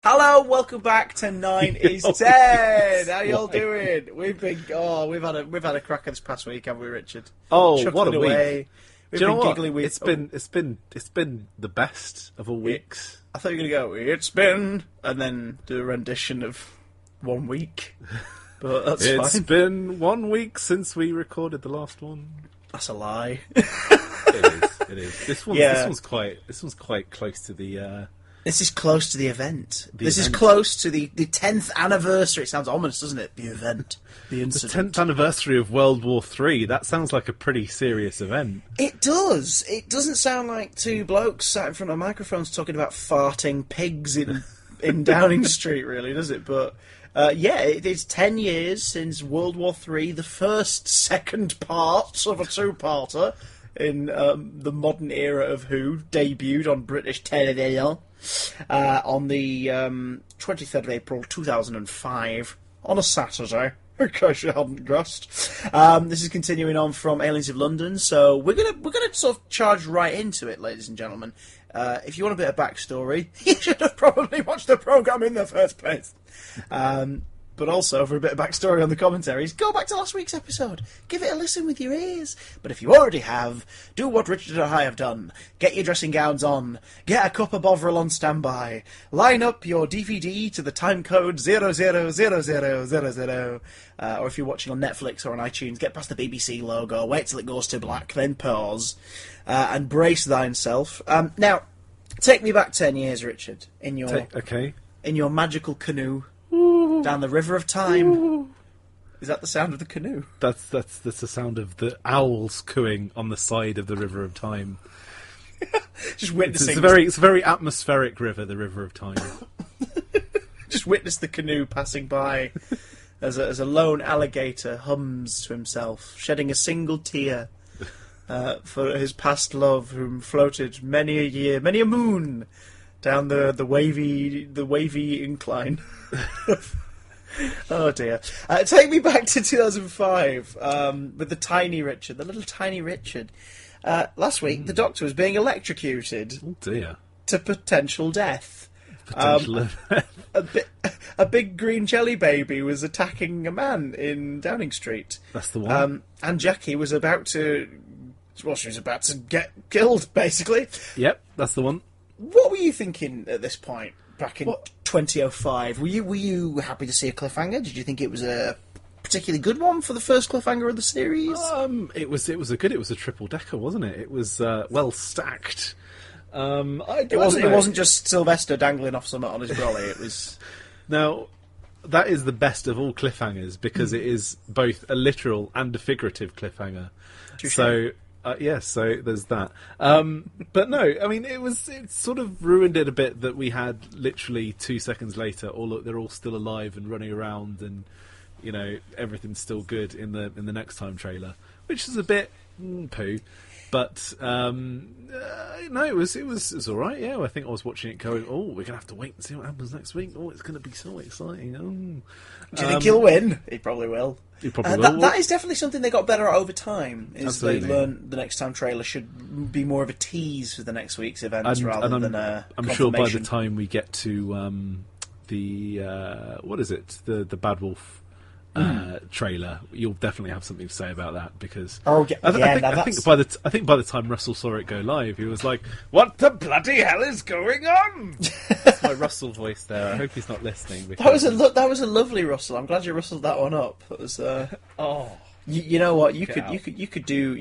Hello, welcome back to 9 is 10. How y'all doing? We've had a cracker this past week, haven't we, Richard? Oh, Chucked what a it away. week! We've Do you been know what? giggly with. It's been the best of all weeks. I thought you were going to go, it's been, and then do a rendition of 1 week. But that's fine. It's been 1 week since we recorded the last one. That's a lie. It is. This one's quite close to the. This is close to the event. Is close to the 10th anniversary. It sounds ominous, doesn't it? The event. The incident. The 10th anniversary of World War III. That sounds like a pretty serious event. It does. It doesn't sound like two blokes sat in front of microphones talking about farting pigs in Downing Street, really, does it? But, it is 10 years since World War III, the second part of a two-parter in the modern era of Who, debuted on British television on the 23rd of April 2005 on a Saturday, in case you hadn't guessed. This is continuing on from Aliens of London, so we're gonna sort of charge right into it, ladies and gentlemen. If you want a bit of backstory, you should have probably watched the programme in the first place. But also, for a bit of backstory on the commentaries, go back to last week's episode. Give it a listen with your ears. But if you already have, do what Richard and I have done. Get your dressing gowns on. Get a cup of Bovril on standby. Line up your DVD to the time code 000000. Or if you're watching on Netflix or on iTunes, get past the BBC logo, wait till it goes to black, then pause, and brace thyself. Now, take me back 10 years, Richard, in your magical canoe. Down the river of time. Ooh. Is that the sound of the canoe? That's the sound of the owls cooing on the side of the river of time. Just witnessing. It's a very atmospheric river, the river of time. Just witness the canoe passing by as a lone alligator hums to himself, shedding a single tear for his past love, whom floated many a year, many a moon down the wavy incline. Oh dear. Take me back to 2005 with the little tiny Richard. Last week, the Doctor was being electrocuted. Oh dear. To potential death. A big green jelly baby was attacking a man in Downing Street. That's the one. And Jackie was about to get killed, basically. Yep, that's the one. What were you thinking at this point? Back in 2005, were you happy to see a cliffhanger? Did you think it was a particularly good one for the first cliffhanger of the series? It was a triple decker, wasn't it? It was well stacked. It wasn't just Sylvester dangling off something on his brolly. It was. Now, that is the best of all cliffhangers because it is both a literal and a figurative cliffhanger. So. So there's that. But no, I mean, it sort of ruined it a bit that we had literally 2 seconds later, they're all still alive and running around, and everything's still good in the next time trailer, which is a bit poo. But no, it was all right. Yeah, I think I was watching it going, oh, we're gonna have to wait and see what happens next week. Oh, it's gonna be so exciting. Oh. Do you think he'll win? He probably will. He probably will. That is definitely something they got better at over time. Absolutely. They learned the next time trailer should be more of a tease for the next week's events rather than a I'm sure by the time we get to the Bad Wolf trailer, you'll definitely have something to say about that because I think by the time Russell saw it go live, he was like, "What the bloody hell is going on?" That's my Russell voice there. I hope he's not listening. That was a lovely Russell. I'm glad you rustled that one up. That was You know what? You could do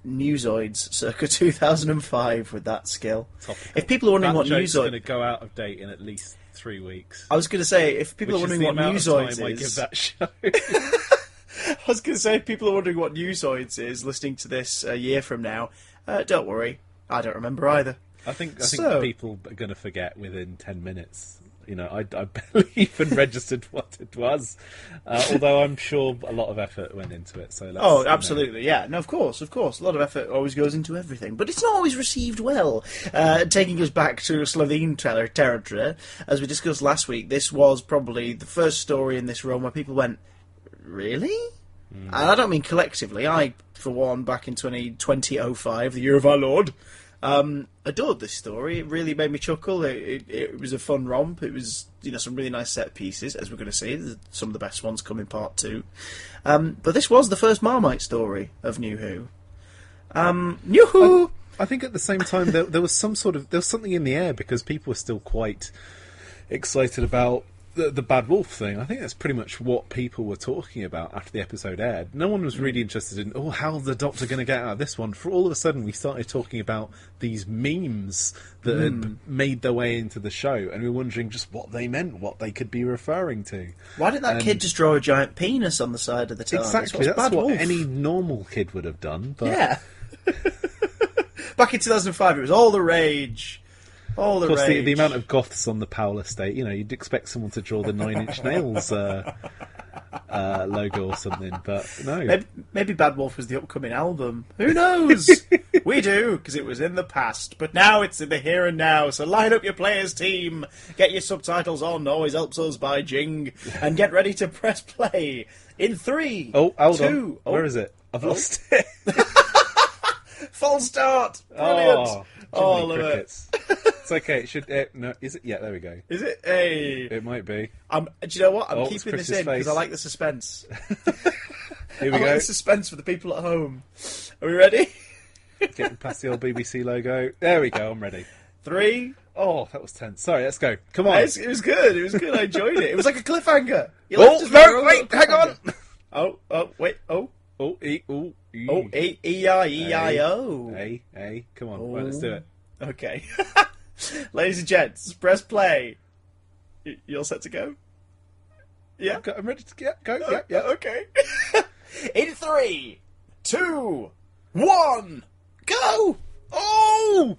Newsoids circa 2005 with that skill. Topical. If people are wondering what Newsoid, going to go out of date in at least 3 weeks. I was going to say, if people are wondering what Newsoids is, I give that show. I was going to say, if people are wondering what Newsoids is, listening to this a year from now, don't worry, I don't remember either. I think people are going to forget within 10 minutes. I barely even registered what it was, although I'm sure a lot of effort went into it. So absolutely, yeah. No, of course. A lot of effort always goes into everything, but it's not always received well. Taking us back to Slitheen territory, as we discussed last week, this was probably the first story in this realm where people went, really? And I don't mean collectively. I, for one, back in 2005, the year of our Lord, Adored this story. It really made me chuckle. It was a fun romp. It was, some really nice set pieces, as we're going to see. Some of the best ones come in part 2. But this was the first Marmite story of New Who. New Who! I think at the same time there was something in the air because people were still quite excited about the Bad Wolf thing. I think that's pretty much what people were talking about after the episode aired. No one was really interested in, how's the Doctor going to get out of this one? For all of a sudden, we started talking about these memes that had made their way into the show, and we were wondering just what they meant, what they could be referring to. Why didn't that kid just draw a giant penis on the side of the TARDIS? Exactly, that's what any normal kid would have done. But... Yeah. Back in 2005, it was all the rage. Of course, the amount of goths on the Powell estate, you'd expect someone to draw the Nine Inch Nails logo or something, but no. Maybe Bad Wolf was the upcoming album. Who knows? We do, because it was in the past, but now it's in the here and now, so line up your players' team, get your subtitles on, always helps us by Jing, and get ready to press play in 3, hold 2... on. Where is it? I've lost it. False start! Brilliant! Oh, love it. It's okay. It should. No, is it? Yeah, there we go. Is it? Hey, it might be. Do you know what? I'm keeping this in because I like the suspense. Here we go. Like the suspense for the people at home. Are we ready? Getting past the old BBC logo. There we go. I'm ready. 3. Oh, that was tense. Sorry, let's go. Come on. It was good. It was good. I enjoyed it. It was like a cliffhanger. Wait, hang on. Wait. E-I-E-I-O. Hey, come on. Right, let's do it. Okay. Ladies and gents, press play. You all set to go? Yeah? I'm ready to go. Yeah. Okay. In 3, 2, 1, go! Oh!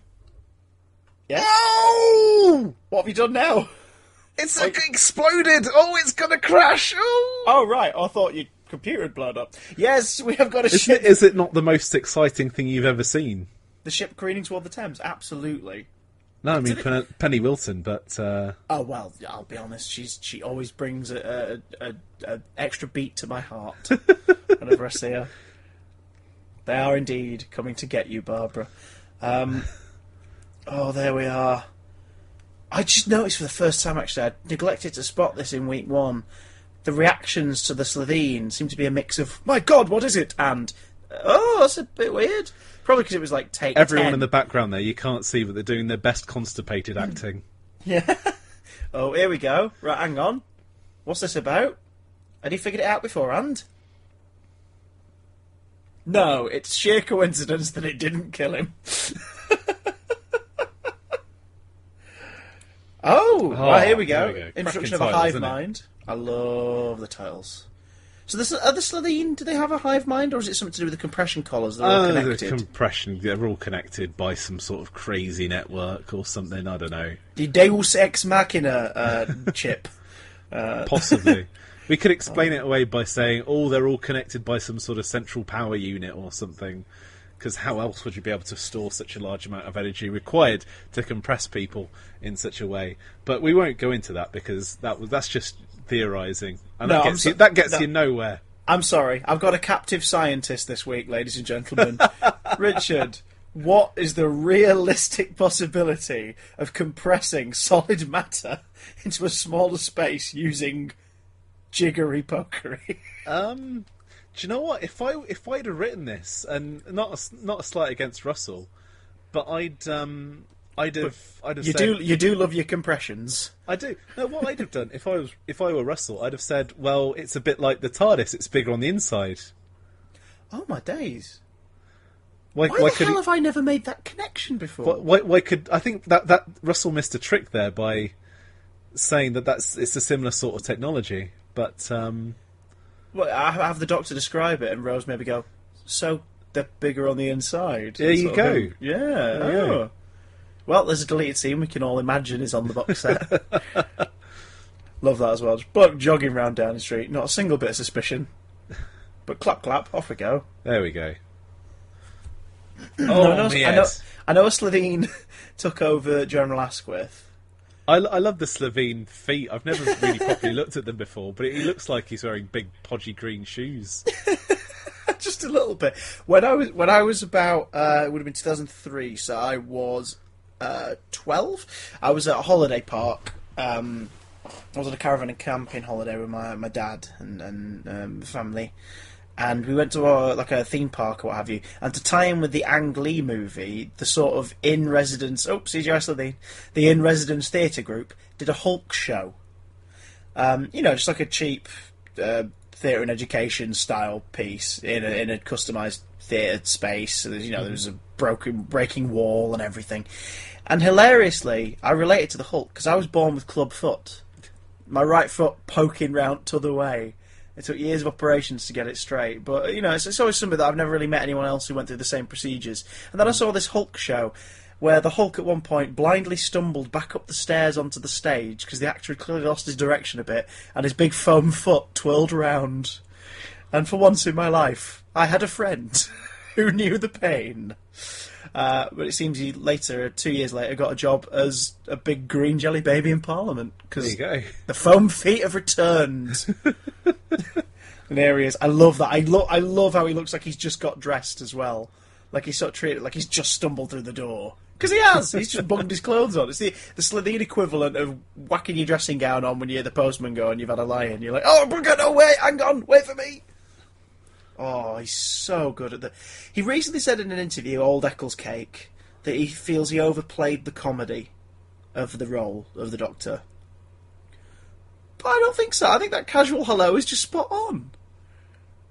Yeah? Oh! What have you done now? It's exploded! Oh, it's gonna crash! Oh, right. I thought your computer had blown up. Yes, we have got a ship. Is it not the most exciting thing you've ever seen? The ship careening toward the Thames? Absolutely. No, I mean Penny Wilson, but... Oh, well, I'll be honest. She always brings a extra beat to my heart whenever I see her. They are indeed coming to get you, Barbara. There we are. I just noticed for the first time, actually, I neglected to spot this in week 1. The reactions to the Slitheen seem to be a mix of, my God, what is it? And, that's a bit weird. Probably because it was like take Everyone 10. in the background there, you can't see, but they're doing their best constipated acting. Yeah. Oh, here we go. Right, hang on. What's this about? Had he figured it out beforehand? No, it's sheer coincidence that it didn't kill him. Right, here we go. Introduction of a hive mind. I love the titles. So are the Slitheen, do they have a hive mind, or is it something to do with the compression collars? They're all connected. The compression, they're all connected by some sort of crazy network or something, I don't know. The Deus Ex Machina chip. Possibly. We could explain it away by saying, they're all connected by some sort of central power unit or something. Because how else would you be able to store such a large amount of energy required to compress people in such a way? But we won't go into that because that's just theorising, and that gets you nowhere. I'm sorry, I've got a captive scientist this week, ladies and gentlemen. Richard, what is the realistic possibility of compressing solid matter into a smaller space using jiggery pokery? Do you know what? If I'd have written this, and not a slight against Russell, but I'd have said, you do love your compressions. I do. No, what I'd have done if I were Russell, I'd have said, well, it's a bit like the TARDIS. It's bigger on the inside. Oh my days! Why the hell have I never made that connection before? Why could I think that Russell missed a trick there by saying it's a similar sort of technology, but. Well, I have the Doctor describe it, and Rose maybe go, so they're bigger on the inside. There you go. Yeah. Well, there's a deleted scene we can all imagine is on the box set. Love that as well. Just bloke jogging round down the street, not a single bit of suspicion. But clap, clap, off we go. There we go. Yes. I know a Slitheen took over General Asquith. I love the Slitheen feet. I've never really properly looked at them before, but he looks like he's wearing big, podgy green shoes. Just a little bit. When I was about, it would have been 2003, so I was 12. I was at a holiday park. I was on a caravan and camping holiday with my dad and family. And we went to a theme park or what have you. And to tie in with the Ang Lee movie, the sort of in-residence... Oh, CGI Slitheen. The in-residence theatre group did a Hulk show. Just like a cheap theatre and education style piece in a customised theatre space. So there was a breaking wall and everything. And hilariously, I related to the Hulk because I was born with club foot. My right foot poking round t'other way. It took years of operations to get it straight, but it's always something that I've never really met anyone else who went through the same procedures. And then I saw this Hulk show, where the Hulk at one point blindly stumbled back up the stairs onto the stage because the actor had clearly lost his direction a bit, and his big foam foot twirled around. And for once in my life, I had a friend who knew the pain. But it seems he 2 years later, got a job as a big green jelly baby in Parliament. There you go. The foam feet have returned. And there he is. I love that. I love how he looks like he's just got dressed as well. Like he's sort of treated like he's just stumbled through the door. Because he has. He's just bunged his clothes on. It's the Slitheen equivalent of whacking your dressing gown on when you hear the postman go and you've had a lie-in. You're like, oh, Brooke, no, wait, hang on, wait for me. Oh, he's so good at that. He recently said in an interview, Old Eccles Cake, that he feels he overplayed the comedy of the role of the Doctor. But I don't think so. I think that casual hello is just spot on.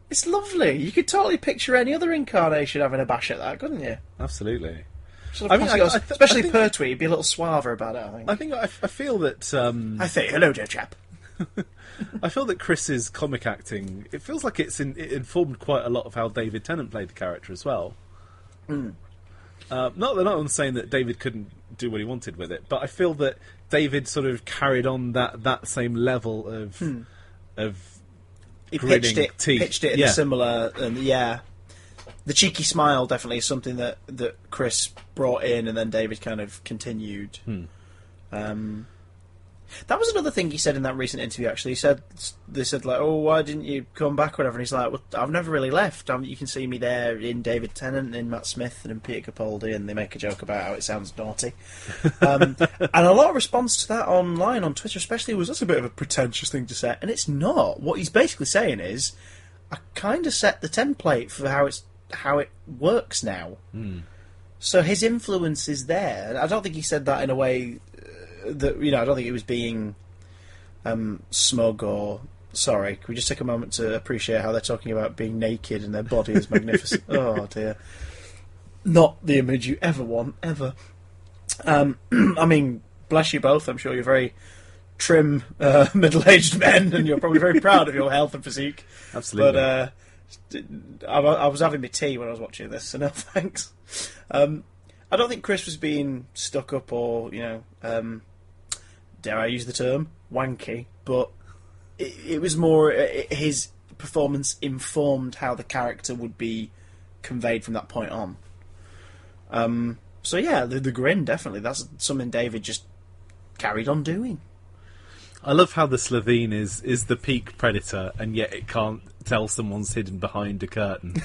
It's lovely. You could totally picture any other incarnation having a bash at that, couldn't you? Absolutely. Especially Pertwee, he'd be a little suaver about it, I think. I feel that... I think, hello, dear chap. I feel that Chris's comic acting, it feels like it informed quite a lot of how David Tennant played the character as well. Mm. Not that I'm saying that David couldn't do what he wanted with it, but I feel that David sort of carried on that same level of he gritting pitched it in a similar, the cheeky smile definitely is something that Chris brought in, and then David kind of continued. That was another thing he said in that recent interview, actually. They said, like, oh, why didn't you come back, or whatever? And he's like, well, I've never really left. You can see me there in David Tennant, in Matt Smith, and in Peter Capaldi, and they make a joke about how it sounds naughty. And a lot of response to that online, on Twitter especially, was, that's a bit of a pretentious thing to say. And it's not. What he's basically saying is, I kind of set the template for how it works now. So his influence is there. I don't think he said that in a way... I don't think it was being smug or sorry. Can we just take a moment to appreciate how they're talking about being naked and their body is magnificent? Oh dear, not the image you ever want, ever. I mean, bless you both. I'm sure you're very trim, middle-aged men, and you're probably very proud of your health and physique. Absolutely. But I was having my tea when I was watching this, so no thanks. I don't think Chris was being stuck up or, dare I use the term, wanky, but it was more his performance informed how the character would be conveyed from that point on. So yeah, the grin, definitely. That's something David just carried on doing. I love how the Slitheen is the peak predator, and yet it can't tell someone's hidden behind a curtain.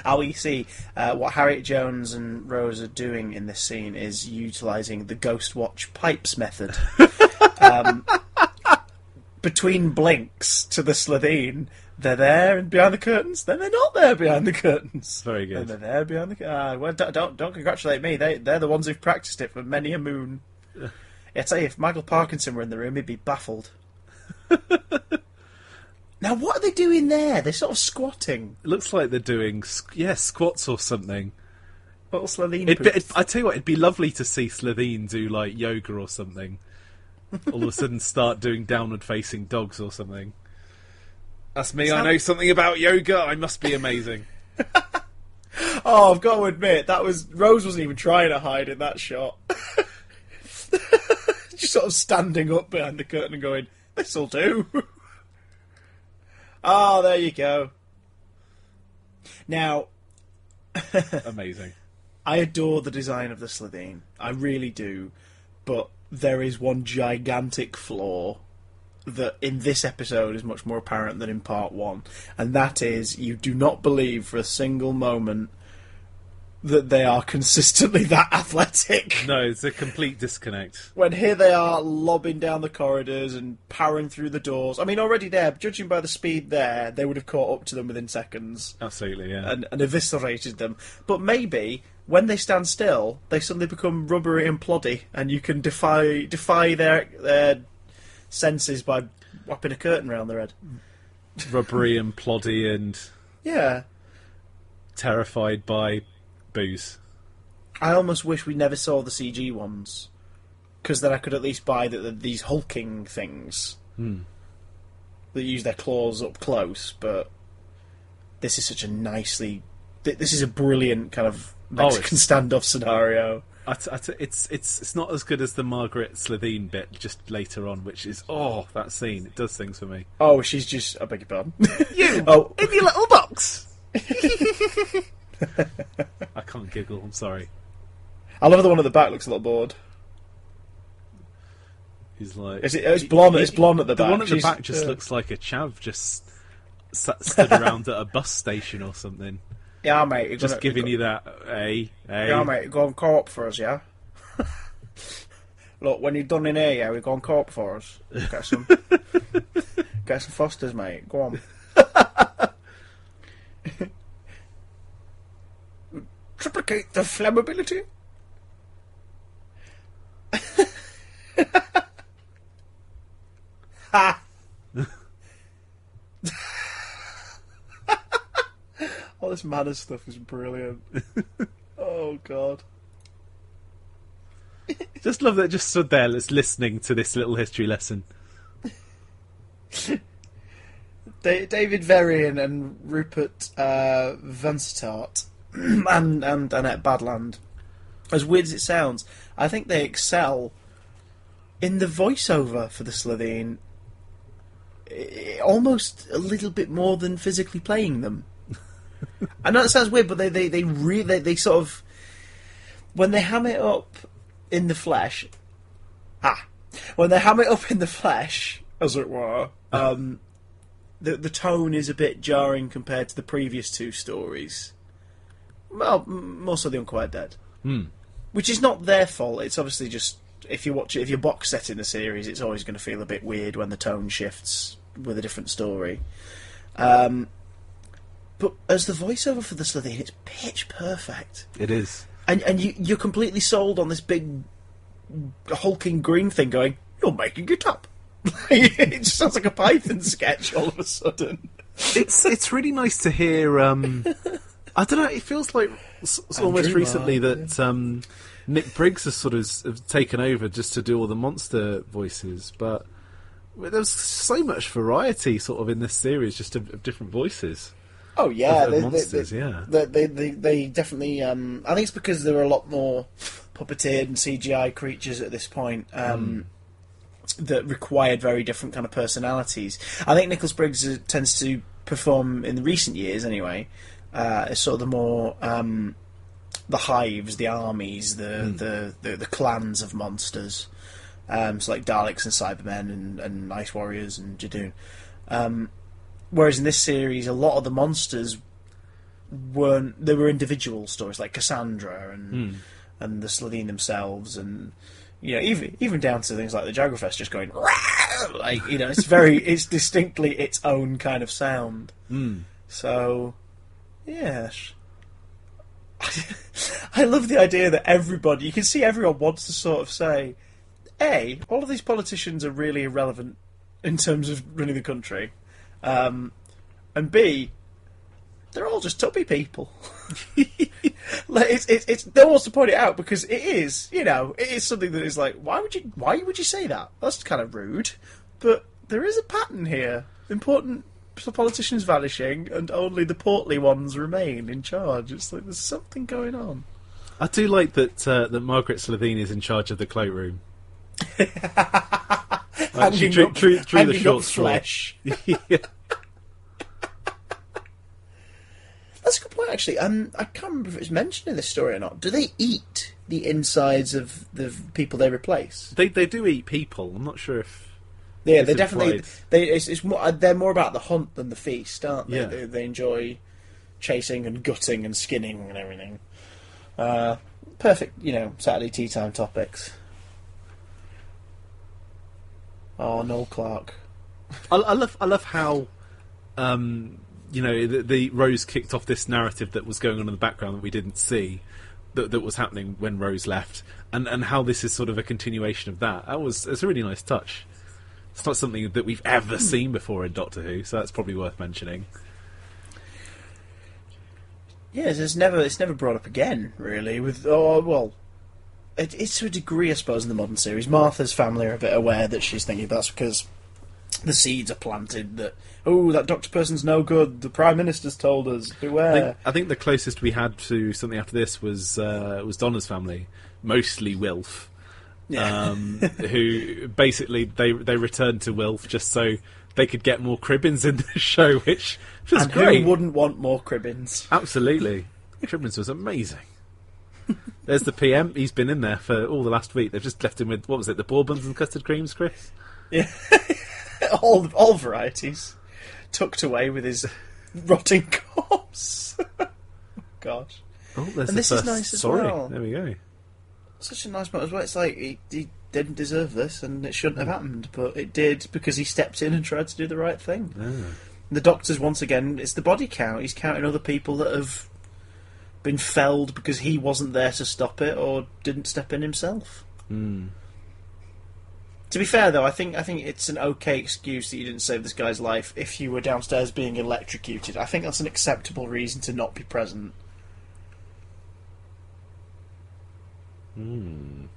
How we see what Harriet Jones and Rose are doing in this scene is utilising the Ghost Watch pipes method. Between blinks to the Slitheen, they're there and behind the curtains, then they're not there behind the curtains. Very good. And they're there behind the curtains. Well, don't congratulate me. They're the ones who've practised it for many a moon. I tell you, if Michael Parkinson were in the room, he'd be baffled. Now, what are they doing there? They're sort of squatting. It looks like they're doing, squats or something. Little Slitheen. I tell you what, it'd be lovely to see Slitheen do, like, yoga or something. All of a sudden start doing downward-facing dogs or something. That's me, I know something about yoga, I must be amazing. Oh, I've got to admit, Rose wasn't even trying to hide in that shot. Just sort of standing up behind the curtain and going, this'll do. Oh, there you go. Now... Amazing. I adore the design of the Slitheen. I really do. But there is one gigantic flaw that in this episode is much more apparent than in part 1, and that is you do not believe for a single moment that they are consistently that athletic. No, it's a complete disconnect. When here they are lobbing down the corridors and powering through the doors. I mean, already there, judging by the speed there, they would have caught up to them within seconds. Absolutely, yeah. And eviscerated them. But maybe, when they stand still, they suddenly become rubbery and ploddy, and you can defy their senses by wrapping a curtain around their head. Rubbery and ploddy and... Yeah. Terrified by... booze. I almost wish we never saw the CG ones, because then I could at least buy these hulking things that use their claws up close. But this is such a this is a brilliant kind of Mexican standoff scenario. It's not as good as the Margaret Slitheen bit just later on, which is that scene. It does things for me. Oh, she's just... I beg your pardon. You in your little box. I can't giggle, I'm sorry. I love the one at the back, looks a little bored. He's like... It's blonde at the back. The one at the back just looks like a chav just stood around at a bus station or something. Yeah, mate. Just giving you that, Yeah, mate, go and co-op for us, yeah? Look, when you're done in here, yeah, we go and co-op for us. Get some Fosters, mate. Go on. Triplicate the flammability. Ha! All this manners stuff is brilliant. Oh, God. Just love that it just stood there listening to this little history lesson. David Varian and Rupert Vansittart and Annette Badland, as weird as it sounds, I think they excel in the voiceover for the Slitheen almost a little bit more than physically playing them. I know it sounds weird, but they sort of, when they ham it up in the flesh, as it were, the tone is a bit jarring compared to the previous two stories. Well, more so the Unquiet Dead, which is not their fault. It's obviously just if you're box setting the series, it's always going to feel a bit weird when the tone shifts with a different story. But as the voiceover for the Slitheen, it's pitch perfect. It is. And you're completely sold on this big hulking green thing going, you're making it up. It just sounds like a Python sketch all of a sudden. It's really nice to hear... I don't know, it feels like almost recently that Nick Briggs has sort of taken over just to do all the monster voices, but there's so much variety sort of in this series just of different voices. Oh yeah, of monsters, they definitely. I think it's because there were a lot more puppeteered and CGI creatures at this point that required very different kind of personalities. I think Nicholas Briggs tends to perform in the recent years, anyway, as sort of the more the hives, the armies, the clans of monsters. So like Daleks and Cybermen and Ice Warriors and Jadoon. Whereas in this series, a lot of the monsters were individual stories, like Cassandra and the Slitheen themselves, and even down to things like the Jagrafest just going like it's distinctly its own kind of sound. So, yes. I love the idea that you can see everyone wants to sort of say, A, all of these politicians are really irrelevant in terms of running the country. And B, they're all just tubby people. It's no one wants to point it out because it is something that is like, why would you say that? That's kind of rude. But there is a pattern here. Important politicians vanishing, and only the portly ones remain in charge. It's like there's something going on. I do like that Margaret Slitheen is in charge of the cloakroom. Hanging she up, drew the hanging short up straw. flesh. Yeah. That's a good point, actually. I can't remember if it was mentioned in this story or not. Do they eat the insides of the people they replace? They do eat people. I'm not sure if Yeah, It's they definitely. implied. It's more, they're more about the hunt than the feast, aren't they? Yeah. They enjoy chasing and gutting and skinning and everything. Perfect, Saturday tea time topics. Oh, Noel Clarke. I love how the Rose kicked off this narrative that was going on in the background that we didn't see, that was happening when Rose left, and how this is sort of a continuation of that. It's a really nice touch. It's not something that we've ever seen before in Doctor Who, so that's probably worth mentioning. Yes, it's never brought up again, really. It's to a degree, I suppose, in the modern series. Martha's family are a bit aware that she's thinking that's because the seeds are planted that, that doctor person's no good, the Prime Minister's told us, beware. I think the closest we had to something after this was Donna's family, mostly Wilf. Yeah. Who basically they returned to Wilf just so they could get more Cribbins in the show, which was and great. Who wouldn't want more Cribbins? Absolutely. Cribbins was amazing. There's the PM. He's been in there for all the last week. They've just left him with, what was it, the bourbons and custard creams, Chris? Yeah. all varieties. Tucked away with his rotting corpse. Gosh. Oh, there's and the this first is nice as story. well. There we go. Such a nice moment as well. It's like he didn't deserve this and it shouldn't have happened, but it did because he stepped in and tried to do the right thing. Ah. The Doctor's, once again, it's the body count. He's counting other people that have been felled because he wasn't there to stop it or didn't step in himself. Mm. To be fair, though, I think it's an okay excuse that you didn't save this guy's life if you were downstairs being electrocuted. I think that's an acceptable reason to not be present. Mm.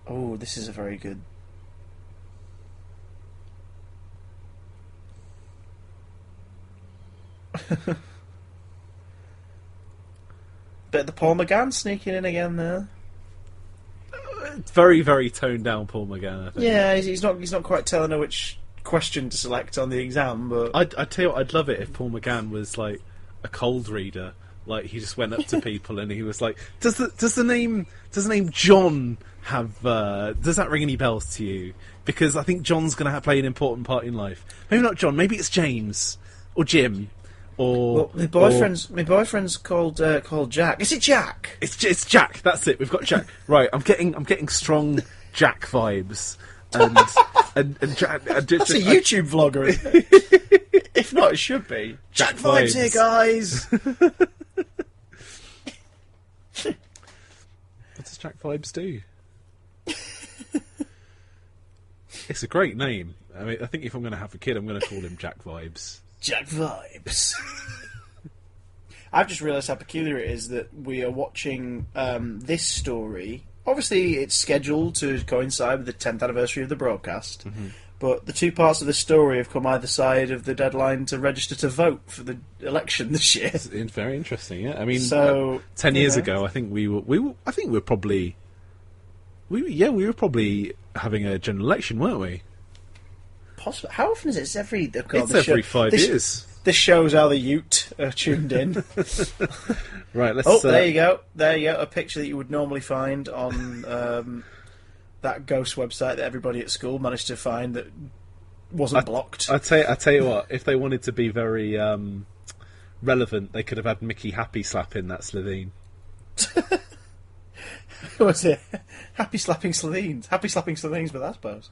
Oh, this is a very good... Bit of the Paul McGann sneaking in again there. Very, very toned down Paul McGann, I think. Yeah, he's not quite telling her which question to select on the exam, but... I'd tell you what, I'd love it if Paul McGann was like a cold reader. Like, he just went up to people and he was like, does the name John have does that ring any bells to you? Because I think John's going to play an important part in life. Maybe not John, maybe it's James or Jim or... Well, my boyfriend's called Jack. Is it Jack? It's Jack. That's it. We've got Jack. Right, I'm getting strong Jack vibes. And Jack, that's a YouTube vlogger, isn't it? If not, it should be. Jack vibes here, guys. What does Jack Vibes do? It's a great name. I mean, I think if I'm going to have a kid, I'm going to call him Jack Vibes. Jack Vibes. I've just realised how peculiar it is that we are watching this story. Obviously, it's scheduled to coincide with the 10th anniversary of the broadcast, but the two parts of the story have come either side of the deadline to register to vote for the election this year. It's very interesting. Yeah, I mean, so 10 years ago, I think we were probably having a general election, weren't we? Possibly. How often is it? It's every. It's every 5 years. This shows how the Ute are tuned in. Right, let's... Oh, there you go. There you go. A picture that you would normally find on that ghost website that everybody at school managed to find that wasn't blocked. I tell you what, if they wanted to be very relevant, they could have had Mickey Happy Slap in that Slitheen. What's it? Happy slapping Slitheens. Happy slapping Slitheens with, I suppose.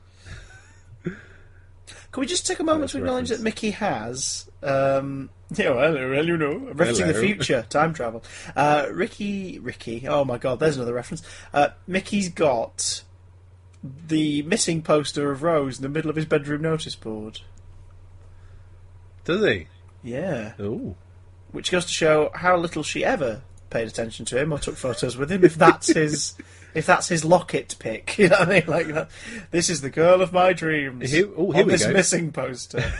Can we just take a moment to acknowledge that Mickey has, referencing the future, time travel. Ricky, oh my god, there's another reference. Mickey's got the missing poster of Rose in the middle of his bedroom notice board. Does he? Yeah. Ooh. Which goes to show how little she ever paid attention to him or took photos with him, if that's his locket pick, you know what I mean? Like that. This is the girl of my dreams. Here on we this go. Missing poster.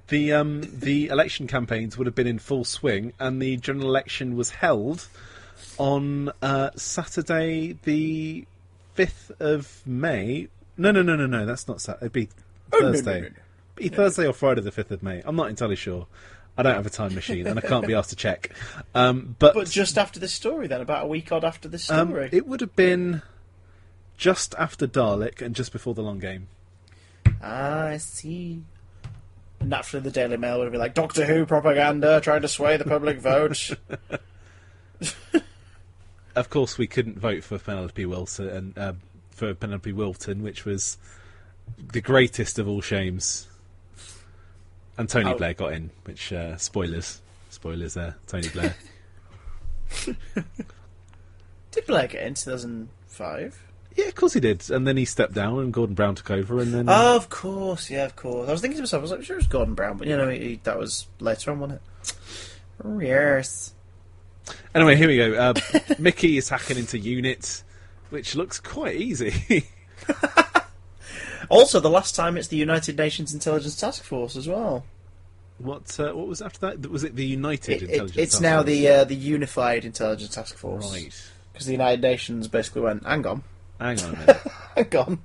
The election campaigns would have been in full swing, and the general election was held on Saturday, the 5th of May. No. That's not Saturday. It'd be Thursday. No. It'd be Thursday or Friday, the 5th of May. I'm not entirely sure. I don't have a time machine, and I can't be asked to check. But just after this story, then, about a week odd after this story. It would have been just after Dalek and just before the long game. I see. Naturally, the Daily Mail would be like, Doctor Who propaganda trying to sway the public vote. Of course, we couldn't vote for Penelope Wilton, which was the greatest of all shames. And Tony Blair got in, which spoilers there. Tony Blair. Did Blair get in 2005? Yeah, of course he did. And then he stepped down, and Gordon Brown took over, and then. Oh, of course, yeah, of course. I was thinking to myself, I was like, sure, it was Gordon Brown, but that was later on, wasn't it? Oh, yes. Anyway, here we go. Mickey is hacking into Unit, which looks quite easy. Also, the last time it's the United Nations Intelligence Task Force as well. What was after that? Was it the United Intelligence Task Force? It's now the Unified Intelligence Task Force. Right. Because the United Nations basically went, hang on a minute. hang on.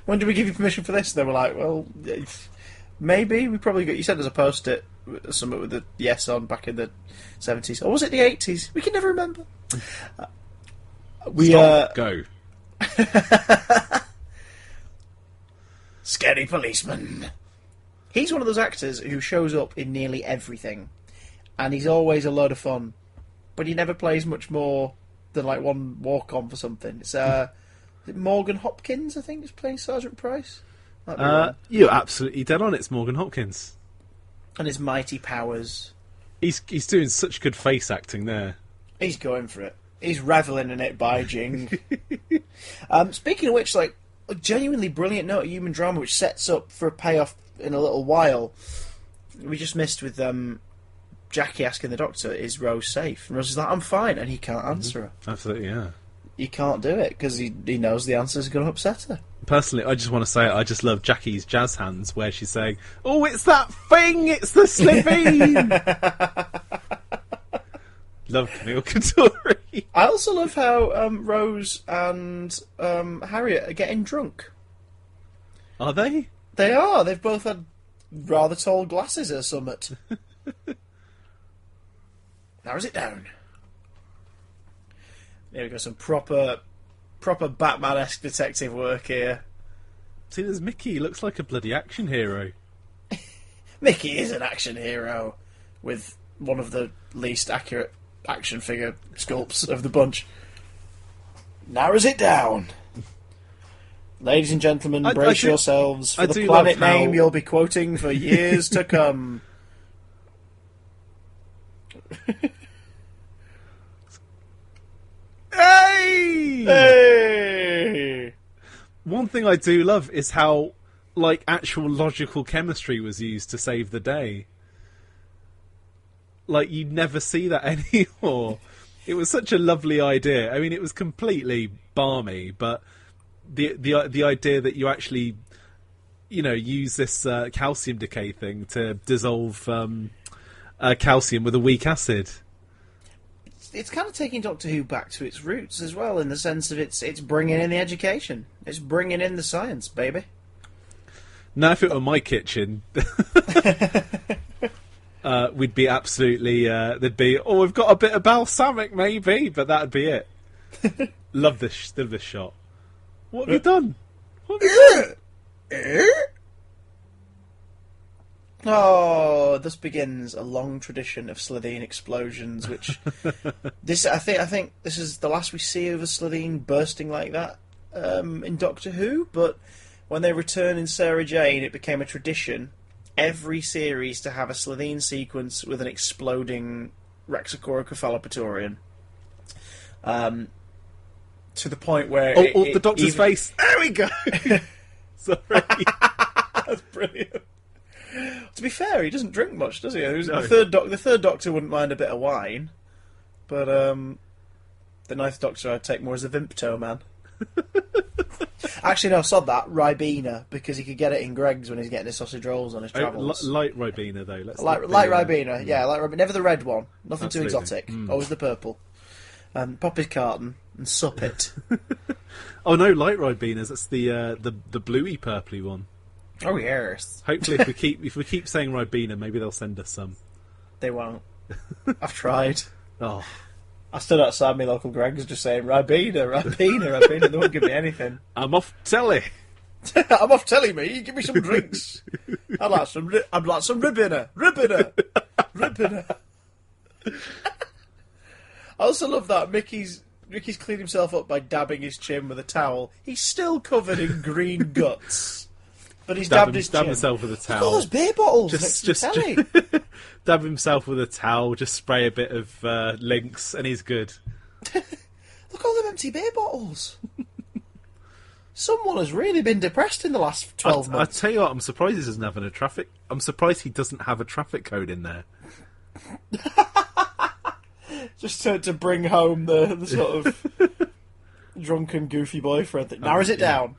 When did we give you permission for this? And they were like, well, maybe. We probably got... You sent us a post-it, something with the yes on back in the 70s. Or was it the 80s? We can never remember. Stop. Go. Scary policeman. He's one of those actors who shows up in nearly everything, and he's always a load of fun, but he never plays much more than like one walk-on for something. It's is it Morgan Hopkins, I think, is playing Sergeant Price? You're absolutely dead on. It's Morgan Hopkins. And his mighty powers. He's doing such good face acting there. He's going for it. He's revelling in it by jing. Speaking of which, like, a genuinely brilliant note of human drama which sets up for a payoff in a little while. We just missed with Jackie asking the Doctor, is Rose safe? And Rose is like, I'm fine, and he can't answer her. Absolutely, yeah. He can't do it because he knows the answer is going to upset her. Personally, I just want to say I just love Jackie's jazz hands where she's saying, oh, it's that thing! It's the Slitheen! Love Camille Couture. I also love how Rose and Harriet are getting drunk. Are they? They are. They've both had rather tall glasses or something. Narrows it down. There we go. Some proper Batman-esque detective work here. See, there's Mickey. He looks like a bloody action hero. Mickey is an action hero with one of the least accurate action figure sculpts of the bunch. Narrows it down. Ladies and gentlemen, brace yourselves for the planet name you'll be quoting for years to come. Hey! Hey! One thing I do love is how, like, actual logical chemistry was used to save the day. Like, you never see that anymore. It was such a lovely idea. I mean, it was completely balmy, but the idea that you actually, use this calcium decay thing to dissolve calcium with a weak acid. It's kind of taking Doctor Who back to its roots as well, in the sense of it's bringing in the education. It's bringing in the science, baby. Now, if it were my kitchen, we'd be absolutely... there'd be, we've got a bit of balsamic, maybe, but that'd be it. Love this shot. What have you done? What have you done? Oh, thus begins a long tradition of Slitheen explosions, which I think this is the last we see of a Slitheen bursting like that in Doctor Who. But when they return in Sarah Jane, it became a tradition every series to have a Slitheen sequence with an exploding Rexacora Cephalopatorian. To the point where the Doctor's face. There we go. Sorry, that's brilliant. To be fair, he doesn't drink much, does he? No. The third Doctor wouldn't mind a bit of wine, but the ninth Doctor I'd take more as a Vimpto man. Actually, no, sod that. Ribena, because he could get it in Greg's when he's getting his sausage rolls on his travels. Light Ribena, though. Light Ribena, yeah, light Ribena. Never the red one. Nothing Absolutely. Too exotic. Always the purple. Pop his carton and sup it. Oh no, light Ribenas. That's the bluey purpley one. Oh yes. Hopefully, if we keep saying Ribena, maybe they'll send us some. They won't. I've tried. Oh, I stood outside my local Greg's just saying Ribena. They won't give me anything. I'm off telly. I'm off telly, mate. Give me some drinks. I'd like some Ribena. I also love that Mickey's cleaned himself up by dabbing his chin with a towel. He's still covered in green guts, but he's dabbed himself with a towel. Look at all those beer bottles next to the telly. Dab himself with a towel. Just spray a bit of Lynx, and he's good. Look at all them empty beer bottles. Someone has really been depressed in the last 12 months. I tell you what, I'm surprised he doesn't have I'm surprised he doesn't have a traffic code in there. Just to bring home the sort of drunken, goofy boyfriend that narrows it down.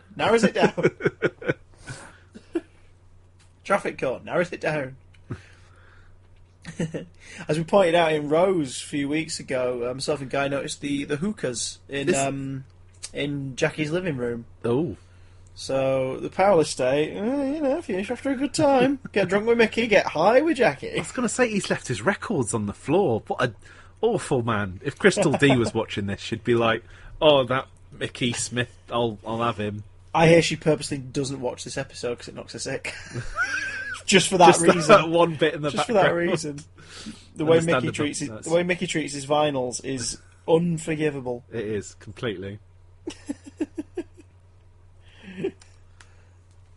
Traffic code, narrows it down. As we pointed out in Rose a few weeks ago, myself and Guy noticed the hookahs in Jackie's living room. Oh. So, the Powell estate, if you're after a good time, get drunk with Mickey, get high with Jackie. I was going to say, he's left his records on the floor. What an awful man. If Crystal D was watching this, she'd be like, oh, that Mickey Smith, I'll have him. I hear she purposely doesn't watch this episode because it knocks her sick. Just for that reason. That one bit in the background. Just for that reason. The way Mickey treats his vinyls is unforgivable. It is, completely.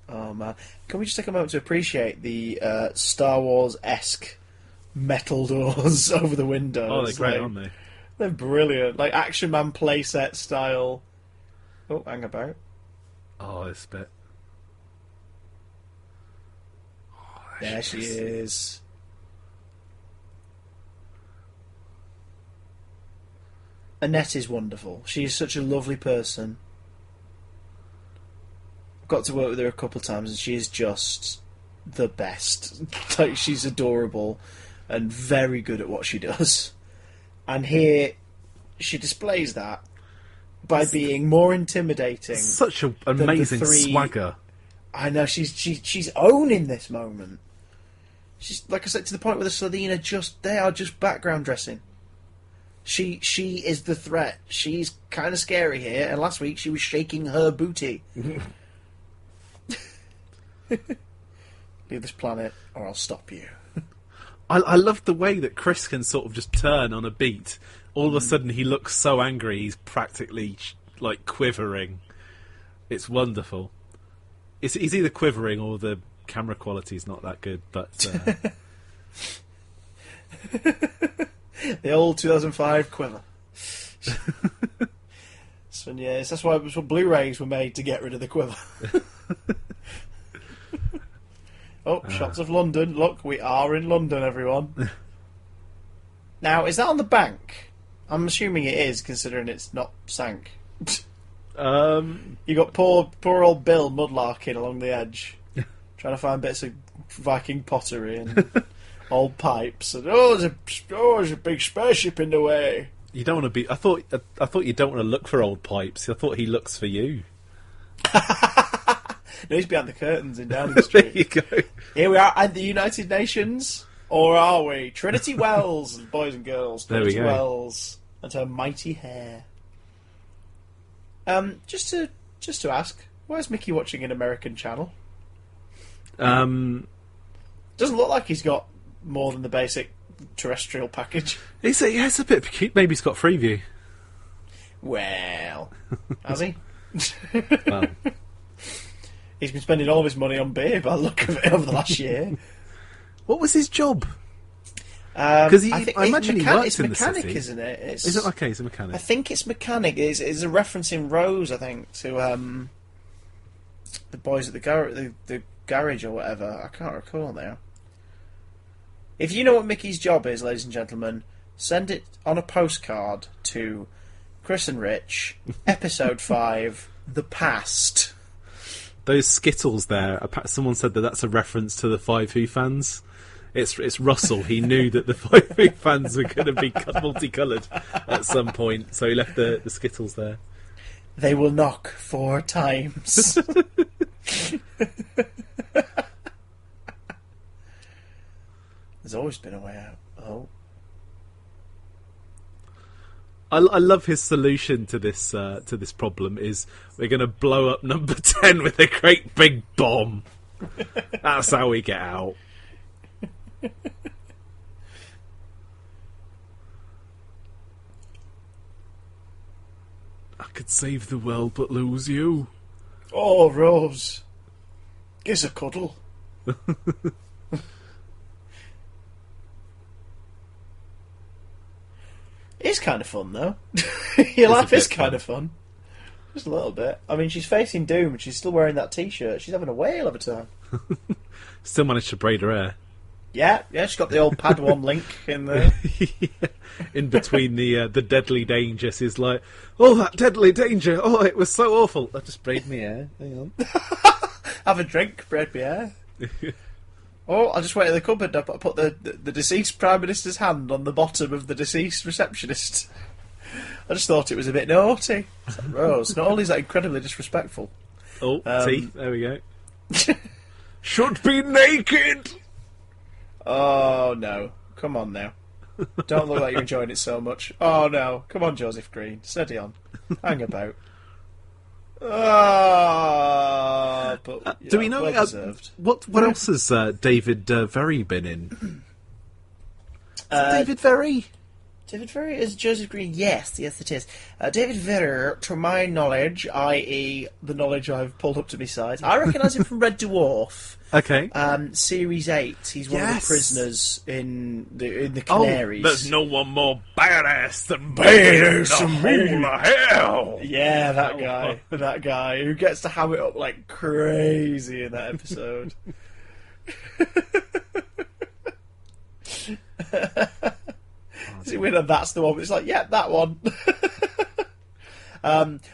Oh man, can we just take a moment to appreciate the Star Wars-esque metal doors over the windows? Oh, they're great, aren't they? They're brilliant, like Action Man playset style. Oh, hang about. Oh, this bit. Oh, there she is. Annette is wonderful. She is such a lovely person. Got to work with her a couple of times, and she is just the best. Like, she's adorable and very good at what she does. And here, she displays that by being more intimidating. Such an amazing swagger. I know, she's owning this moment. She's, like I said, to the point where the Slitheen are just background dressing. She is the threat. She's kind of scary here, and last week she was shaking her booty. Leave this planet or I'll stop you. I love the way that Chris can sort of just turn on a beat. All of a sudden he looks so angry he's practically like quivering. It's wonderful. He's either quivering or the camera quality is not that good, but the old 2005 quiver. So yes, that's why Blu-rays were made, to get rid of the quiver. Shots of London. Look, we are in London, everyone. Now, is that on the bank? I'm assuming it is, considering it's not sank. You got poor old Bill mudlarking along the edge, trying to find bits of Viking pottery and old pipes. And there's a big spaceship in the way. You don't want to be. I thought you don't want to look for old pipes. I thought he looks for you. No, he's behind the curtains in Downing Street. There you go. Here we are at the United Nations, or are we? Trinity Wells, boys and girls. Trinity Wells and her mighty hair. Just to ask, why is Mickey watching an American channel? Doesn't look like he's got more than the basic terrestrial package. It's a bit cute. Maybe he's got Freeview. Well, has he? Well. He's been spending all of his money on beer by the look of it over the last year. What was his job? Because I imagine he works in the city. It's mechanic, isn't it? Is it okay? He's a mechanic. I think it's mechanic. It's a reference in Rose, I think, to the boys at the garage or whatever. I can't recall now. If you know what Mickey's job is, ladies and gentlemen, send it on a postcard to Chris and Rich, Ep.5, The Past. Those Skittles there, someone said that that's a reference to the FiveWhoFans. It's Russell. He knew that the FiveWhoFans were going to be multicoloured at some point, so he left the Skittles there. They will knock 4 times. There's always been a way out. Oh. I love his solution to this problem is we're going to blow up number 10 with a great big bomb. That's how we get out. I could save the world but lose you. Oh, Rose. Gives a cuddle. It's kind of fun, though. Your life is kind of fun. Just a little bit. I mean, she's facing doom and she's still wearing that t-shirt. She's having a whale of a time. Still managed to braid her hair. Yeah, she's got the old Padawan link in there. In between the deadly danger, she's like, oh, that deadly danger, oh, it was so awful. I just braid my hair, hang on. Have a drink, braid my hair. Oh, I just went in the cupboard and I put the deceased Prime Minister's hand on the bottom of the deceased receptionist. I just thought it was a bit naughty. It's like, Rose, not only is that incredibly disrespectful. Oh, teeth, there we go. Should be naked! Oh, no. Come on now. Don't look like you're enjoying it so much. Oh, no. Come on, Joseph Green. Steady on. Hang about. But do we know well deserved. What else has David Very been in? David Very? David Very is Joseph Green. Yes, it is. David Very, to my knowledge, i.e. the knowledge I've pulled up to my side, I recognise him from Red Dwarf. Okay. Series 8. He's one of the prisoners in the Canaries. Oh, there's no one more badass than badass in the whole of hell. Yeah, that guy who gets to ham it up like crazy in that episode. That's the one. It's like, yeah, that one.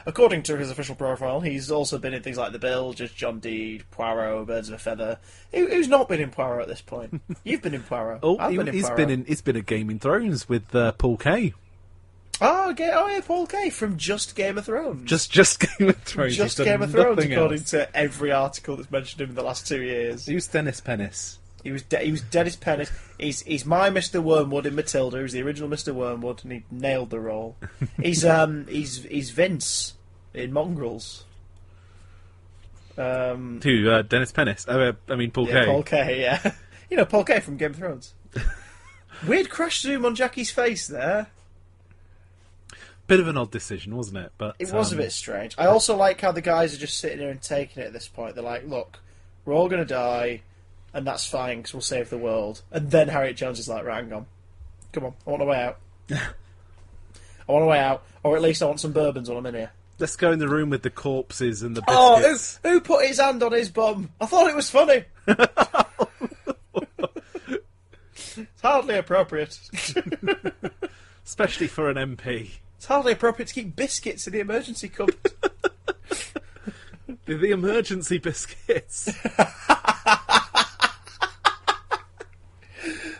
According to his official profile, he's also been in things like The Bilge, John Deed, Poirot, Birds of a Feather. Who's not been in Poirot at this point? You've been in Poirot. Oh, he's been in Game of Thrones with Paul Kay. Oh yeah, Paul Kay from Just Game of Thrones. Just Game of Thrones. Just Game of Thrones, according to every article that's mentioned him in the last 2 years. He was Dennis Pennis. He was Dennis Pennis. He's my Mr. Wormwood in Matilda. He was the original Mr. Wormwood, and he nailed the role. He's Vince in Mongrels. Who? Dennis Pennis. I mean Paul Kay. Paul Kay. Yeah, you know Paul Kay from Game of Thrones. Weird crash zoom on Jackie's face there. Bit of an odd decision, wasn't it? But it was a bit strange. I also like how the guys are just sitting there and taking it at this point. They're like, "Look, we're all going to die. And that's fine, because we'll save the world." And then Harriet Jones is like, right, hang on. Come on, I want a way out. I want a way out. Or at least I want some bourbons while I'm in here. Let's go in the room with the corpses and the biscuits. Oh, who put his hand on his bum? I thought it was funny. It's hardly appropriate. Especially for an MP. It's hardly appropriate to keep biscuits in the emergency cupboard. The emergency biscuits.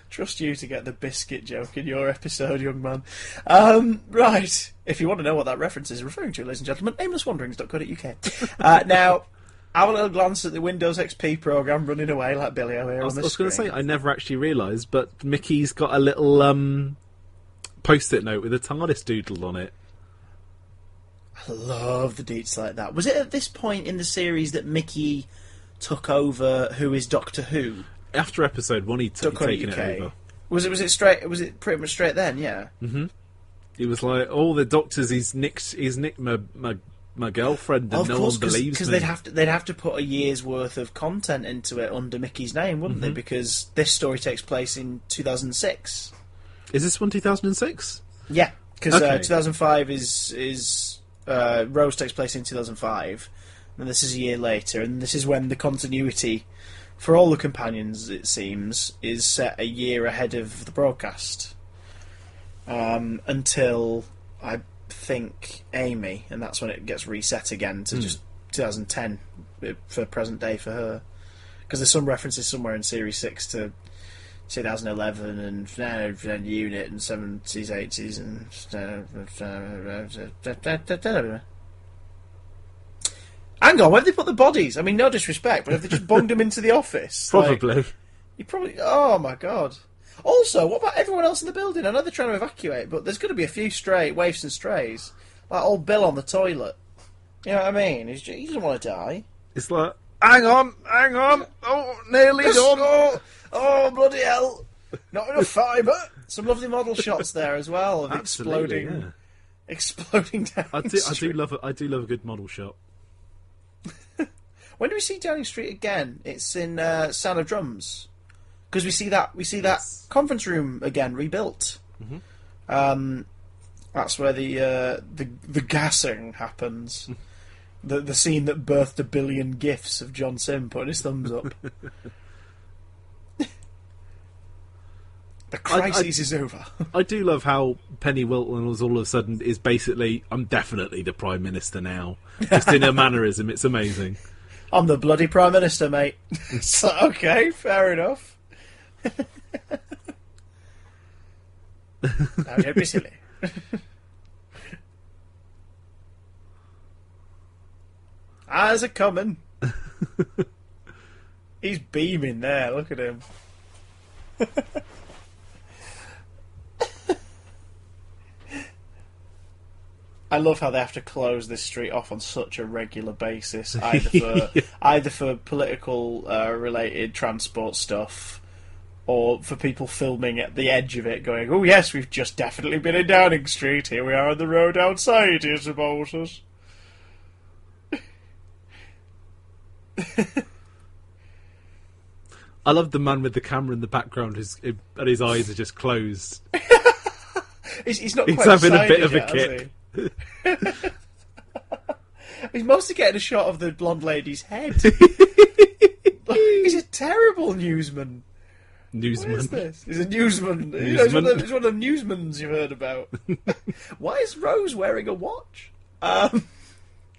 Trust you to get the biscuit joke in your episode, young man. Right. If you want to know what that reference is referring to, ladies and gentlemen, aimlesswanderings.co.uk. Now, have a little glance at the Windows XP program running away like Billy O'Hare on the screen. I was going to say, I never actually realised, but Mickey's got a little post-it note with a TARDIS doodle on it. I love the deets like that. Was it at this point in the series that Mickey took over Who is Doctor Who? After episode 1, he'd taken it over. Was it straight? Was it pretty much straight then? Yeah. Mm-hmm. He was like, "All the doctors, he's nicked my girlfriend, and no one believes me." Because they'd have to put a year's worth of content into it under Mickey's name, wouldn't they? Because this story takes place in 2006. Is this one 2006? Yeah, because 2005 is Rose takes place in 2005, and this is a year later, and this is when the continuity for all the companions, it seems, is set a year ahead of the broadcast. Until, I think, Amy, and that's when it gets reset again to just 2010 for present day for her. Because there's some references somewhere in Series 6 to 2011 and Unit and 70s, 80s and... Hang on, where have they put the bodies? I mean, no disrespect, but have they just bunged them into the office? Probably. You probably... Oh, my God. Also, what about everyone else in the building? I know they're trying to evacuate, but there's going to be a few waifs and strays. Like old Bill on the toilet. You know what I mean? He doesn't want to die. It's like, hang on. Oh, nearly done. Oh, bloody hell. Not enough fibre. Some lovely model shots there as well of exploding down. I do love a good model shot. When do we see Downing Street again? It's in Sound of Drums, because we see that conference room again rebuilt. Mm-hmm. That's where the gassing happens. The scene that birthed a billion gifs of John Sim putting his thumbs up. The crisis is over. I do love how Penny Wilton was all of a sudden is basically, I'm definitely the Prime Minister now. Just in her mannerism, it's amazing. I'm the bloody Prime Minister, mate. So, okay, fair enough. Now, don't be silly. Eyes are coming. He's beaming there, look at him. I love how they have to close this street off on such a regular basis, either for political related transport stuff, or for people filming at the edge of it, going, "Oh yes, we've just definitely been in Downing Street. Here we are on the road outside. Here's about us." I love the man with the camera in the background, and his eyes are just closed. He's not. He's quite having a bit of a yet, kick. He's mostly getting a shot of the blonde lady's head. He's a terrible newsman. What is this? He's a newsman. You know, he's one of the newsmans you've heard about. Why is Rose wearing a watch? Why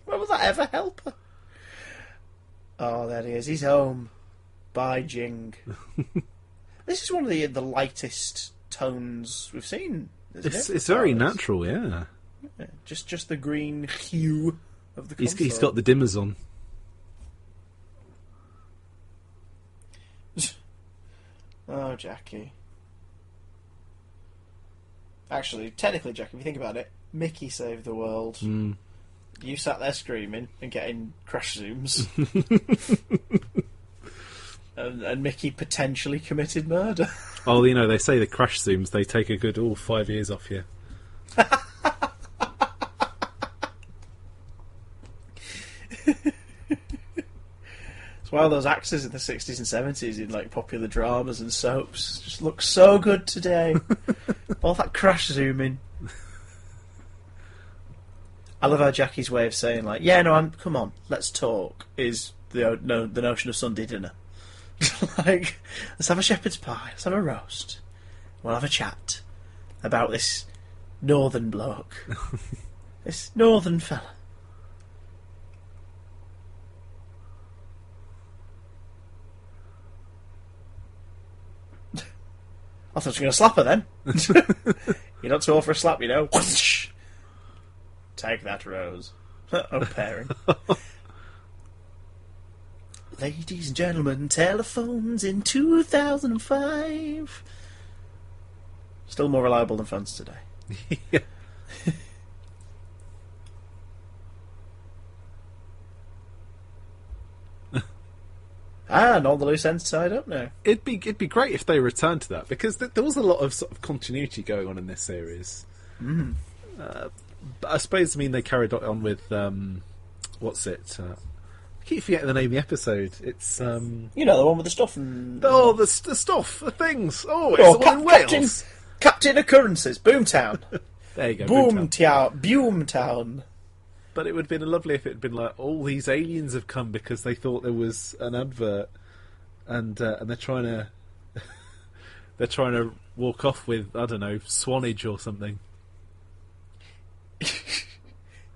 will that ever help her? Oh, there he is. He's home. By Jing. This is one of the lightest tones we've seen. It's very natural, yeah. Just the green hue of the console. He's got the dimmers on. Oh, Jackie. Actually, technically, Jackie, if you think about it, Mickey saved the world. Mm. You sat there screaming and getting crash zooms. and Mickey potentially committed murder. Oh, you know, they say the crash zooms, they take a good 5 years off you. It's why all those actors in the 60s and 70s in like popular dramas and soaps just look so good today. All that crash zooming. I love how Jackie's way of saying like, yeah, no, come on, let's talk, is the notion of Sunday dinner. Like, let's have a shepherd's pie, let's have a roast, we'll have a chat about this northern bloke, this northern fella. I thought you were going to slap her then. You're not too old for a slap, you know. Take that, Rose. Oh, pairing. Ladies and gentlemen, telephones in 2005. Still more reliable than phones today. Yeah. And all the loose ends tied up now. It'd be great if they returned to that, because there was a lot of sort of continuity going on in this series. Mm. But I suppose, they carried on with what's it? I keep forgetting the name of the episode. It's the one with the stuff and the stuff, the things. Oh, it's the one in Wales. Captain Occurrences, Boomtown. There you go, Boomtown. But it would have been lovely if it had been like, all these aliens have come because they thought there was an advert, and they're trying to walk off with, I don't know, Swanage or something.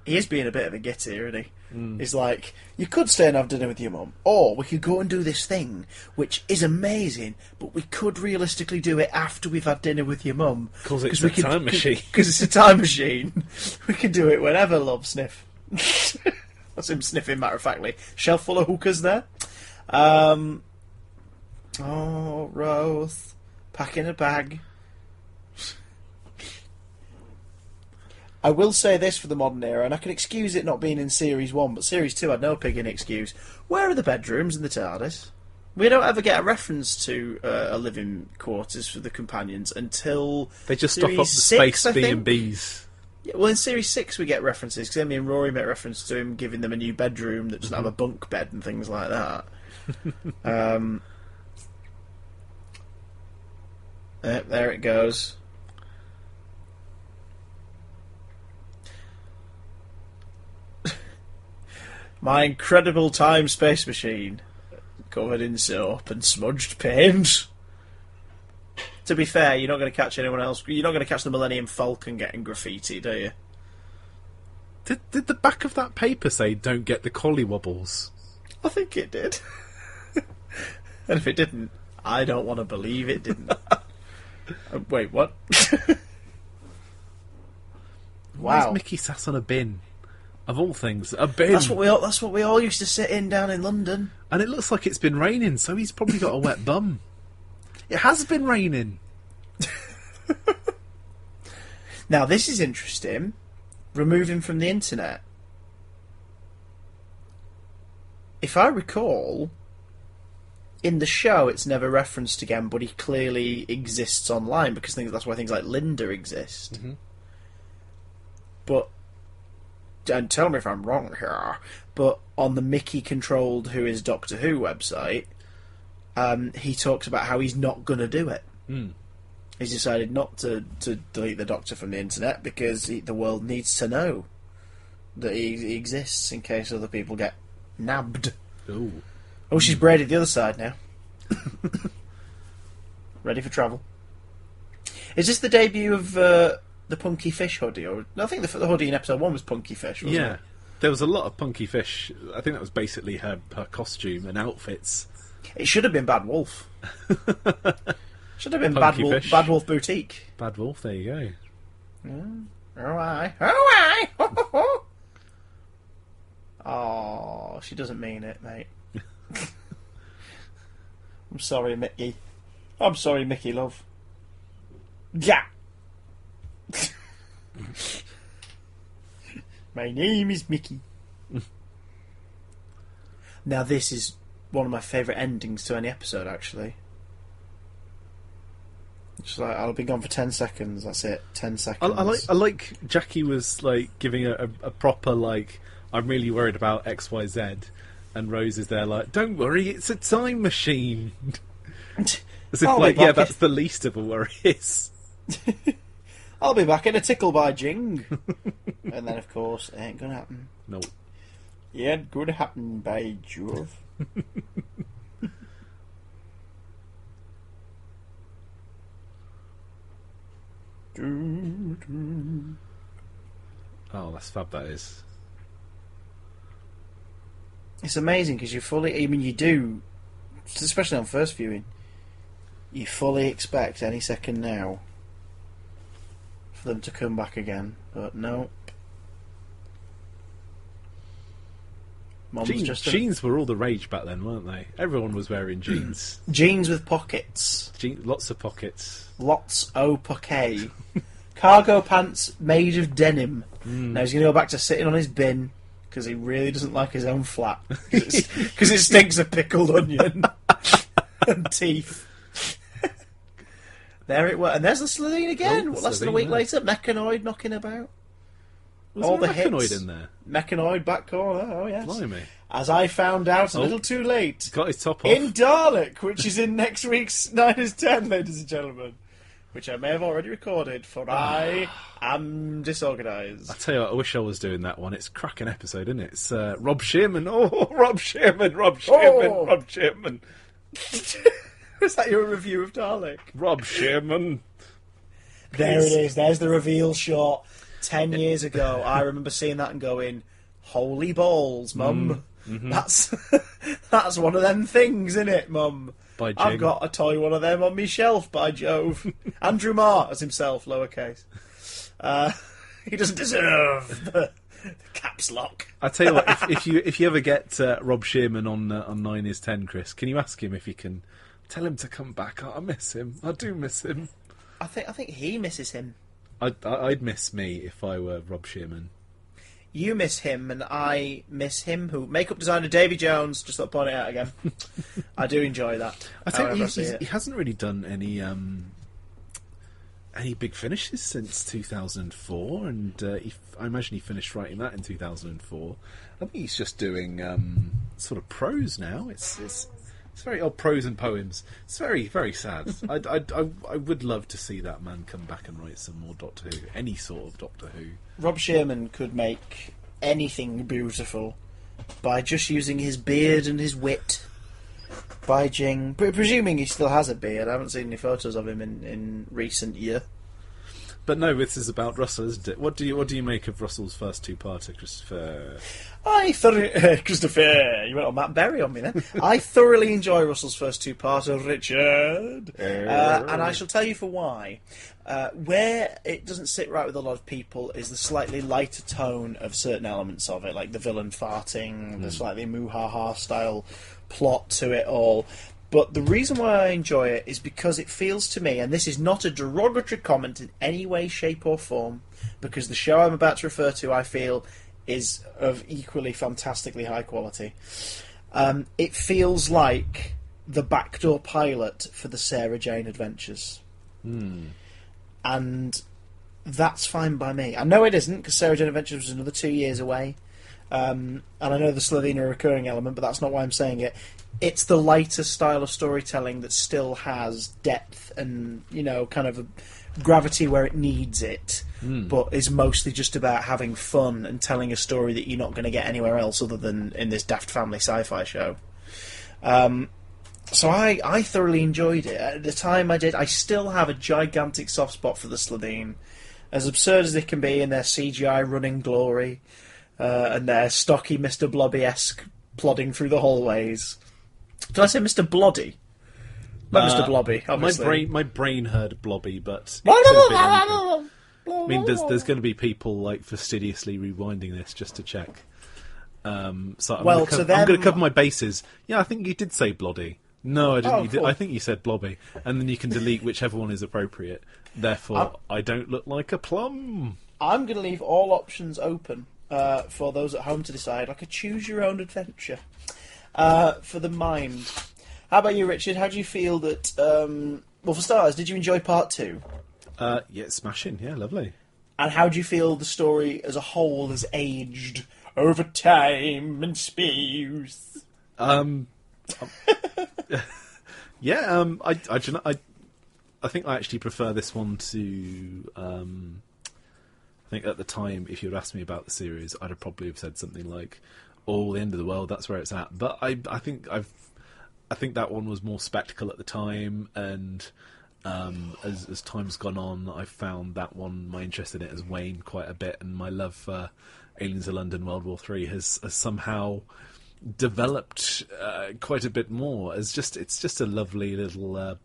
He is being a bit of a git here, isn't he? Mm. He's like, you could stay and have dinner with your mum, or we could go and do this thing, which is amazing, but we could realistically do it after we've had dinner with your mum. Because it's a time machine. Because it's a time machine. We can do it whenever, love, sniff. That's him sniffing, matter-of-factly. Shelf full of hookers there. Oh, Rose. Packing a bag. I will say this for the modern era, and I can excuse it not being in Series 1, but Series 2 had no pigging excuse. Where are the bedrooms in the TARDIS? We don't ever get a reference to a living quarters for the companions until they just stop up the Series 6, space B&Bs. Yeah, well, in Series 6 we get references, because Amy and Rory make reference to him giving them a new bedroom that doesn't have a bunk bed and things like that. There it goes. My incredible time space machine, covered in soap and smudged paint. To be fair, you're not going to catch anyone else. You're not going to catch the Millennium Falcon getting graffiti, do you? Did the back of that paper say "Don't get the collywobbles"? I think it did. And if it didn't, I don't want to believe it didn't. Wait, what? Why Wow. is Mickey sat on a bin? Of all things, a bin. That's what we all used to sit in down in London. And it looks like it's been raining, so he's probably got a wet bum. It has been raining. Now this is interesting. Remove him from the internet. If I recall, in the show it's never referenced again, but he clearly exists online because that's why things like Linda exist. Mm-hmm. But, and tell me if I'm wrong here, but on the Mickey-controlled Who is Doctor Who website, he talks about how he's not going to do it. Mm. He's decided not to delete the Doctor from the internet because the world needs to know that he exists in case other people get nabbed. Ooh. Oh, she's braided the other side now. Ready for travel. Is this the debut of the Punky Fish hoodie? Or I think the hoodie in episode 1 was Punky Fish, wasn't it? There was a lot of Punky Fish. I think that was basically her costume and outfits. It should have been Bad Wolf. Should have been Punky Bad Wolf Boutique. Bad Wolf, there you go. Oh, I. Oh, she doesn't mean it, mate. I'm sorry, Mickey. I'm sorry, Mickey, love. Yeah. My name is Mickey. Now, this is one of my favourite endings to any episode, actually. It's like, I'll be gone for 10 seconds, that's it. 10 seconds. I like Jackie was like giving a proper like, I'm really worried about XYZ, and Rose is there like, don't worry, it's a time machine. As if like, yeah, that's the least of her worries. I'll be back in a tickle by Jing. And then, of course, it ain't gonna happen. No. It ain't gonna happen by Jove. Oh, that's fab, that is. It's amazing because you do, especially on first viewing, you fully expect any second now for them to come back again, but no. Jeans were all the rage back then, weren't they? Everyone was wearing jeans. Jeans with pockets. Lots of pockets. Lots au poquet. Cargo pants made of denim. Now he's going to go back to sitting on his bin because he really doesn't like his own flat. Because it stinks of pickled onion and teeth. There it was. And there's the Slitheen again. Less than a week later, Mechanoid knocking about. Was all there the a Mechanoid hits. in there? Mechanoid back corner, oh yes. Blimey. As I found out a little too late. Got his top off. In Dalek, which is in next week's 9 is 10, ladies and gentlemen. Which I may have already recorded, for I am disorganised. I tell you what, I wish I was doing that one. It's a cracking episode, isn't it? It's Rob Shearman. Oh, Rob Shearman, Rob Shearman, Oh. Rob Shearman. Was that your review of Dalek? Rob Shearman. There it is. There's the reveal shot. 10 years ago, I remember seeing that and going, "Holy balls, Mum! That's one of them things, isn't it, Mum? By Jing. I've got a toy one of them on my shelf. By Jove, Andrew Marr as himself, lowercase. He doesn't deserve the caps lock. I tell you what, if you ever get Rob Shearman on 9 is 10, Chris, can you ask him if he can Tell him to come back. I miss him. I do miss him. I think he misses him. I'd miss me if I were Rob Shearman. You miss him, and I miss him. Who makeup designer Davy Jones? Just thought I'd point it out again. I do enjoy that. I think he hasn't really done any big finishes since 2004, and I imagine he finished writing that in 2004. I think he's just doing sort of prose now. It's very odd prose and poems. It's very, very sad. I would love to see that man come back and write some more Doctor Who, any sort of Doctor Who. Rob Shearman could make anything beautiful by just using his beard and his wit. By Jing, presuming he still has a beard. I haven't seen any photos of him in recent year. But no, this is about Russell, isn't it? What do you make of Russell's first two-parter, Christopher? Christopher, you went on Matt Berry on me then. I thoroughly enjoy Russell's first two-parter, Richard, and I shall tell you for why. Where it doesn't sit right with a lot of people is the slightly lighter tone of certain elements of it, like the villain farting, the slightly moo-ha-ha style plot to it all. But the reason why I enjoy it is because it feels to me, and this is not a derogatory comment in any way, shape or form, because the show I'm about to refer to, I feel, is of equally fantastically high quality. It feels like the backdoor pilot for the Sarah Jane Adventures. And that's fine by me. I know it isn't, because Sarah Jane Adventures was another 2 years away. And I know the Slitheen are a recurring element, but that's not why I'm saying it. It's the lighter style of storytelling that still has depth and, kind of a gravity where it needs it, but is mostly just about having fun and telling a story that you're not going to get anywhere else other than in this daft family sci-fi show. So I thoroughly enjoyed it. At the time I did, I still have a gigantic soft spot for the Slitheen. As absurd as they can be in their CGI running glory, and their stocky Mr. Blobby-esque plodding through the hallways. Did I say Mr. Bloddy? Not Mr. Blobby, obviously. My brain heard Blobby, but it could have been anything. I mean, there's going to be people fastidiously rewinding this just to check. So I'm going to cover my bases. Yeah, I think you did say Bloddy. No, I didn't. Cool. I think you said Blobby, and then you can delete whichever one is appropriate. Therefore, I don't look like a plum. I'm going to leave all options open for those at home to decide, like a choose-your-own-adventure for the mind. How about you, Richard? How do you feel that... well, for starters, did you enjoy part 2? Yeah, smashing. Yeah, lovely. And how do you feel the story as a whole has aged over time and space? Yeah, I think I actually prefer this one to... I think at the time, if you had asked me about the series, I'd have probably have said something like, "Oh, the end of the world, that's where it's at." But I think that one was more spectacle at the time, and as time's gone on, I've found that one, my interest in it has waned quite a bit, and my love for Aliens of London World War 3 has somehow developed quite a bit more. It's just a lovely little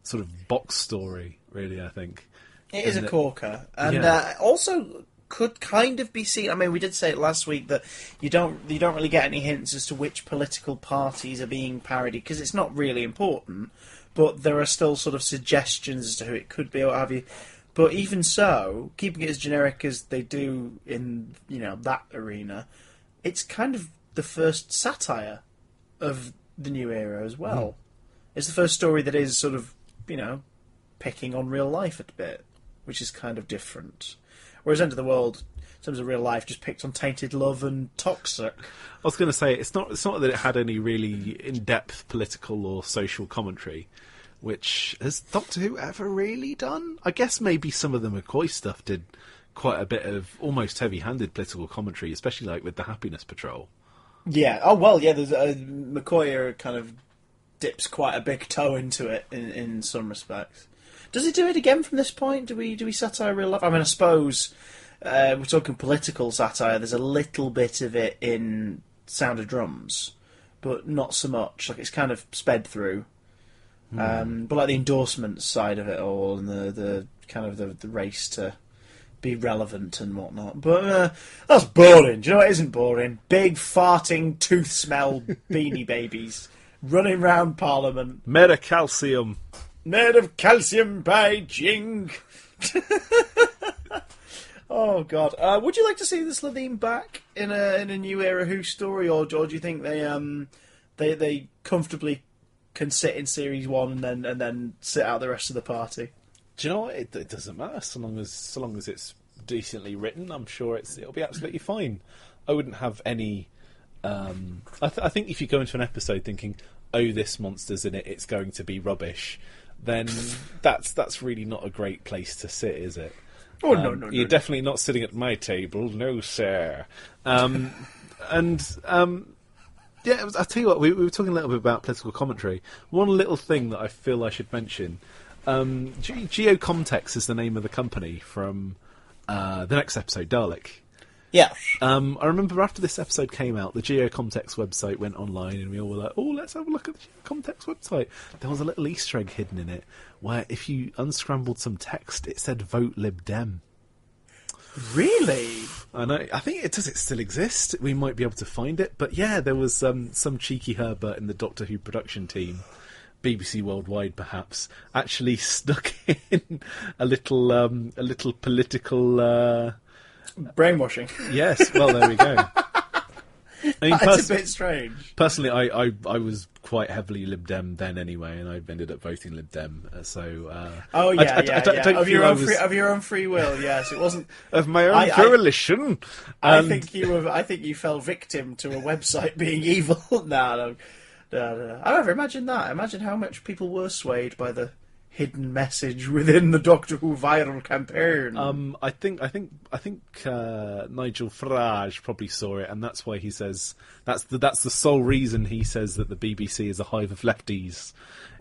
sort of box story, really, I think. It is a corker, and also could kind of be seen. I mean, we did say it last week that you don't really get any hints as to which political parties are being parodied, because it's not really important. But there are still sort of suggestions as to who it could be, or what have you. But even so, keeping it as generic as they do in that arena, it's kind of the first satire of the new era as well. It's the first story that is sort of picking on real life a bit, which is kind of different. Whereas End of the World, in terms of real life, just picked on tainted love and toxic. I was going to say, it's not that it had any really in-depth political or social commentary, which has Doctor Who ever really done? I guess maybe some of the McCoy stuff did quite a bit of almost heavy-handed political commentary, especially with the Happiness Patrol. Yeah. Oh, well, yeah, there's McCoy kind of dips quite a big toe into it in some respects. Does it do it again from this point? Do we satire real life? I mean, I suppose we're talking political satire. There's a little bit of it in Sound of Drums, but not so much. It's kind of sped through. But the endorsement side of it all, and the kind of the race to be relevant and whatnot. But that's boring. Do you know what isn't boring? Big farting tooth smell beanie babies running round Parliament. Made of calcium. Made of calcium by Jing. Oh God! Would you like to see the Slitheen back in a new era Who story, or do you think they comfortably can sit in series 1 and then sit out the rest of the party? Do you know what? It doesn't matter so long as it's decently written. I'm sure it'll be absolutely fine. I wouldn't have any. I think if you go into an episode thinking, "Oh, this monster's in it, it's going to be rubbish," then that's really not a great place to sit, is it? Oh, no. You're definitely not sitting at my table, no, sir. Yeah, I'll tell you what, we were talking a little bit about political commentary. One little thing that I feel I should mention, Geocontext is the name of the company from the next episode, Dalek. Yeah. I remember after this episode came out, the Geocontext website went online and we all were like, oh, let's have a look at the Geocontext website. There was a little Easter egg hidden in it where if you unscrambled some text, it said vote Lib Dem. Really? I know. I think does it still exist? We might be able to find it. But yeah, there was some cheeky Herbert in the Doctor Who production team, BBC Worldwide perhaps, actually stuck in a little political... brainwashing. Yes, well, there we go. I mean, That's a bit strange. Personally, I was quite heavily Lib Dem then anyway, and I ended up voting Lib Dem. So, Of your own free will, yes. It wasn't of my own volition. I think you fell victim to a website being evil. No. However, imagine that. Imagine how much people were swayed by the hidden message within the Doctor Who viral campaign. I think Nigel Farage probably saw it, and that's why he says that's the sole reason he says that the BBC is a hive of lefties.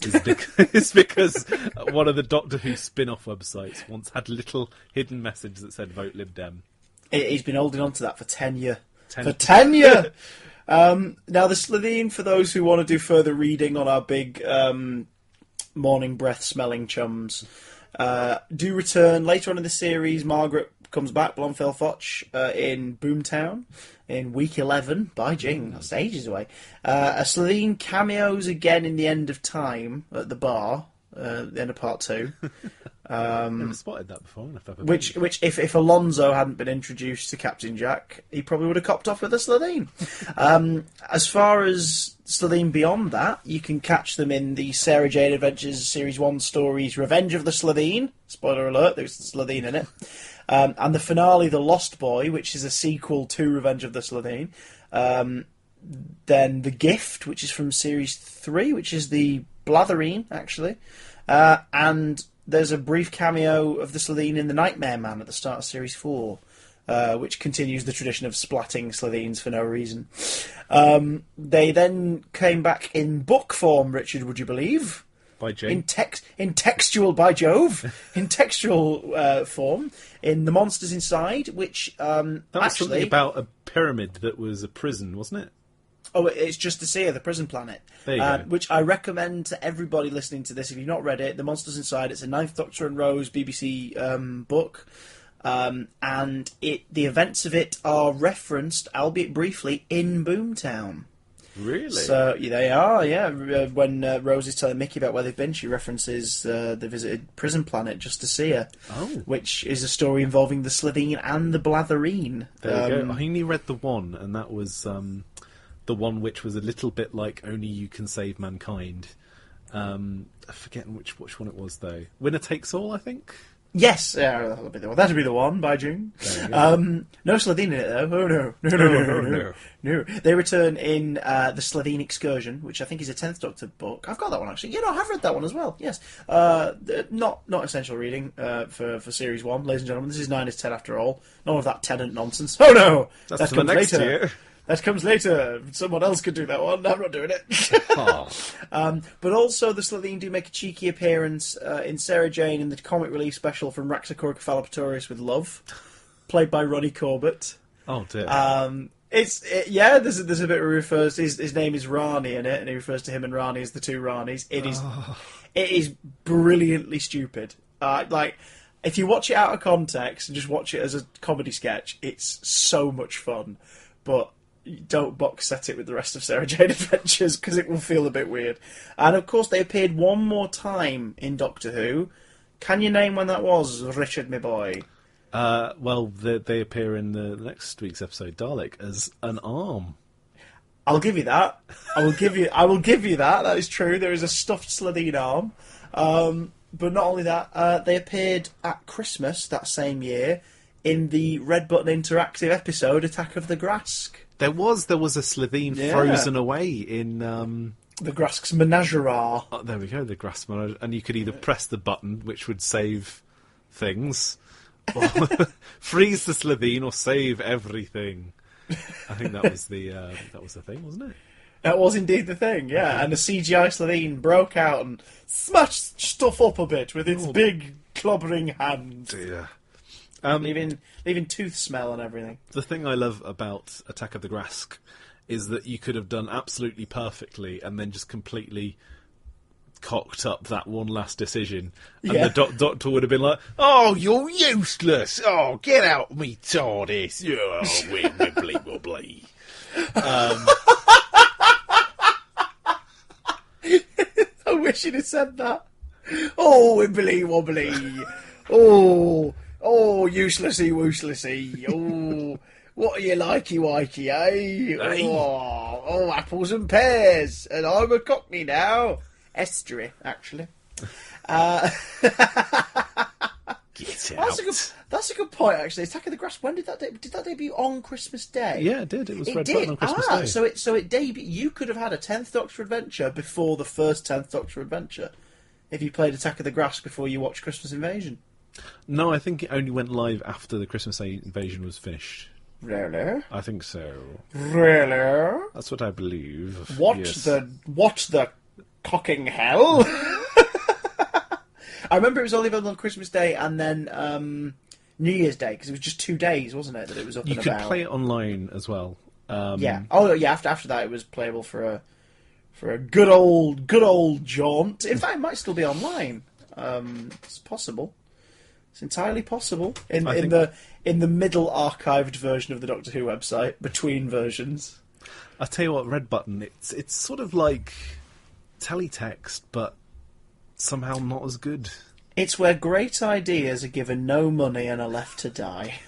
Is because one of the Doctor Who spin-off websites once had a little hidden message that said "Vote Lib Dem." He's been holding on to that for 10 years. For 10 years. Now the Slitheen, for those who want to do further reading on our big. Morning breath smelling chums do return later on in the series. Margaret comes back, Blomfield Foch, in Boomtown in week 11 by Jing. That's ages away. A Slitheen cameos again in The End of Time at the bar, the end of part 2. Never spotted that before. Which if Alonso hadn't been introduced to Captain Jack, he probably would have copped off with a Slitheen. As far as Slitheen beyond that, you can catch them in the Sarah Jane Adventures Series 1 stories Revenge of the Slitheen. Spoiler alert, there's Slitheen in it. And the finale, The Lost Boy, which is a sequel to Revenge of the Slitheen. Then The Gift, which is from Series 3, which is the Blathereen, actually. And there's a brief cameo of the Slitheen in The Nightmare Man at the start of Series 4, which continues the tradition of splatting Slitheens for no reason. They then came back in book form, Richard, would you believe? By Jane. In textual, by Jove. In textual form, in The Monsters Inside, which that was something about a pyramid that was a prison, wasn't it? Oh, it's Just to See the prison planet. There you go. Which I recommend to everybody listening to this. If you've not read it, The Monsters Inside, it's a Ninth Doctor and Rose BBC book. And the events of it are referenced, albeit briefly, in Boomtown. Really? So they are, yeah. When Rose is telling Mickey about where they've been, she references they visited Prison Planet Just to See Her, which is a story involving the Slitheen and the Blathereen. There you go. I only read the one, and that was the one which was a little bit like Only You Can Save Mankind. I'm forgetting which one it was, though. Winner Takes All, I think? Yes, that'll be the one. That'll be the one by June. No Slitheen in it though. Oh no. They return in the Slitheen Excursion, which I think is a 10th Doctor book. I've got that one actually. I have read that one as well. Yes, not essential reading for Series 1, ladies and gentlemen. This is 9 is 10 after all. None of that Tennant nonsense. Oh no, that comes later. Year. That comes later. Someone else could do that one. I'm not doing it. But also, the Slitheen do make a cheeky appearance in Sarah Jane in the comic relief special from Raxacoricophalopatorius with Love, played by Ronnie Corbett. Oh dear. There's a bit where he refers. His name is Rani in it, and he refers to him and Rani as the two Ranis. It is brilliantly stupid. If you watch it out of context and just watch it as a comedy sketch, it's so much fun. But don't box set it with the rest of Sarah Jane Adventures, because it will feel a bit weird. And of course, they appeared one more time in Doctor Who. Can you name when that was, Richard, my boy? Well, they appear in the next week's episode, Dalek, as an arm. I'll give you that. I will give you that. That is true. There is a stuffed Slitheen arm. But not only that, they appeared at Christmas that same year in the Red Button Interactive episode, Attack of the Grask. There was a Slitheen frozen away in... The Grask's Menagerie. Oh, there we go, the Grask Menagerie. And you could either press the button, which would save things, or freeze the Slitheen, or save everything. I think that was the thing, wasn't it? That was indeed the thing, yeah. And the CGI Slitheen broke out and smashed stuff up a bit with its big clobbering hands. Dear. Leaving tooth smell and everything. The thing I love about Attack of the Grask is that you could have done absolutely perfectly and then just completely cocked up that one last decision, and the doctor would have been like, "Oh, you're useless! Oh, get out of me, TARDIS! Oh, wibbly wobbly." I wish you'd have said that. Oh, wibbly wobbly. Oh, uselessy wooselessy. Oh, what are you likey wikey, eh? Oh, apples and pears, and I'm a cockney now. Estuary, actually. Get out. That's a good point, actually. Attack of the Grass. When did that debut on Christmas Day? Yeah, it did. It was Red Button on Christmas Day. So it debuted. You could have had a 10th Doctor adventure before the first 10th Doctor adventure, if you played Attack of the Grass before you watched Christmas Invasion. No, I think it only went live after the Christmas Invasion was finished. Really? I think so. Really? That's what I believe. What the cocking hell? I remember it was only available on Christmas Day and then New Year's Day, because it was just 2 days, wasn't it, that it was up and about? You could play it online as well. Yeah. Oh, yeah. After that, it was playable for a good old jaunt. In fact, it might still be online. It's possible. It's entirely possible in the middle archived version of the Doctor Who website, between versions. I tell you what, Red Button, it's sort of like teletext, but somehow not as good. It's where great ideas are given no money and are left to die.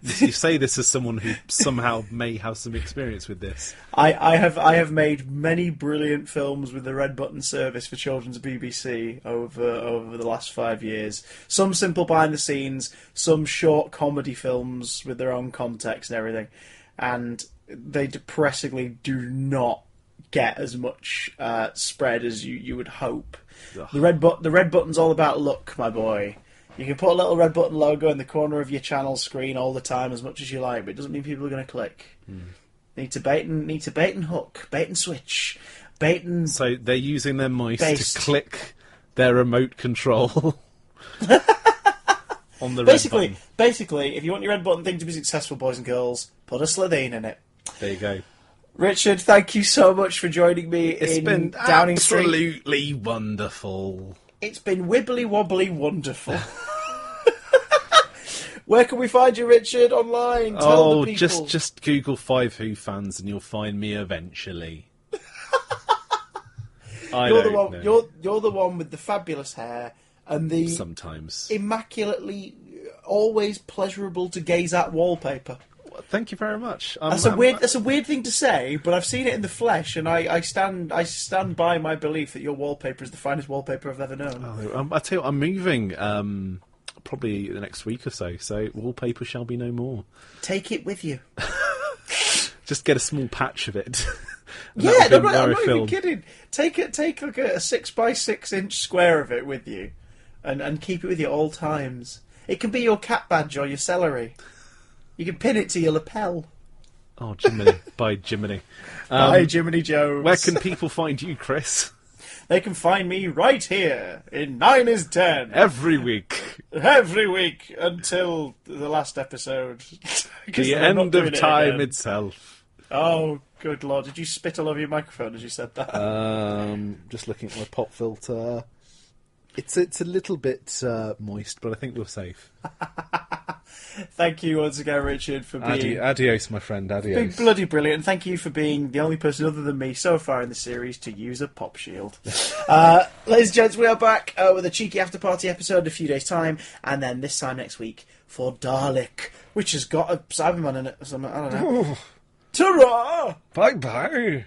You say this as someone who somehow may have some experience with this. I have made many brilliant films with the Red Button service for children's BBC over the last 5 years. Some simple behind the scenes, some short comedy films with their own context and everything. And they depressingly do not get as much spread as you would hope. Ugh. The Red Button's all about luck, my boy. You can put a little Red Button logo in the corner of your channel screen all the time, as much as you like, but it doesn't mean people are going to click. Need to bait and hook, bait and switch, So they're using their mice based. to click their remote control on the Red Button. Basically, if you want your Red Button thing to be successful, boys and girls, put a Slitheen in it. There you go. Richard, thank you so much for joining me It's in been Downing Street. absolutely wonderful. It's been wibbly wobbly wonderful. Where can we find you, Richard, online? Tell the people. Just Google FiveWhoFans and you'll find me eventually. You're the one with the fabulous hair and the sometimes immaculately, always pleasurable to gaze at wallpaper. Thank you very much. That's a weird thing to say, but I've seen it in the flesh, and I stand by my belief that your wallpaper is the finest wallpaper I've ever known. I tell you what, I'm moving probably the next week or so wallpaper shall be no more. Take it with you. Just get a small patch of it. Yeah, I'm not even kidding. Take like a 6x6 inch square of it with you, and keep it with you at all times. It can be your cat badge or your celery. You can pin it to your lapel. Oh, Jiminy. Bye, Jiminy. Bye, Jiminy Jones. Where can people find you, Chris? They can find me right here in 9 is 10. Every week. Every week until the last episode. The end of time itself. Oh, good lord. Did you spit all over your microphone as you said that? Just looking at my pop filter. It's a little bit moist, but I think we're safe. Thank you once again, Richard, for being... Adios, my friend, adios. Being bloody brilliant. Thank you for being the only person other than me so far in the series to use a pop shield. Ladies and gents, we are back with a cheeky after-party episode in a few days' time, and then this time next week for Dalek, which has got a Cyberman in it or something, I don't know. Ta-ra! Bye-bye!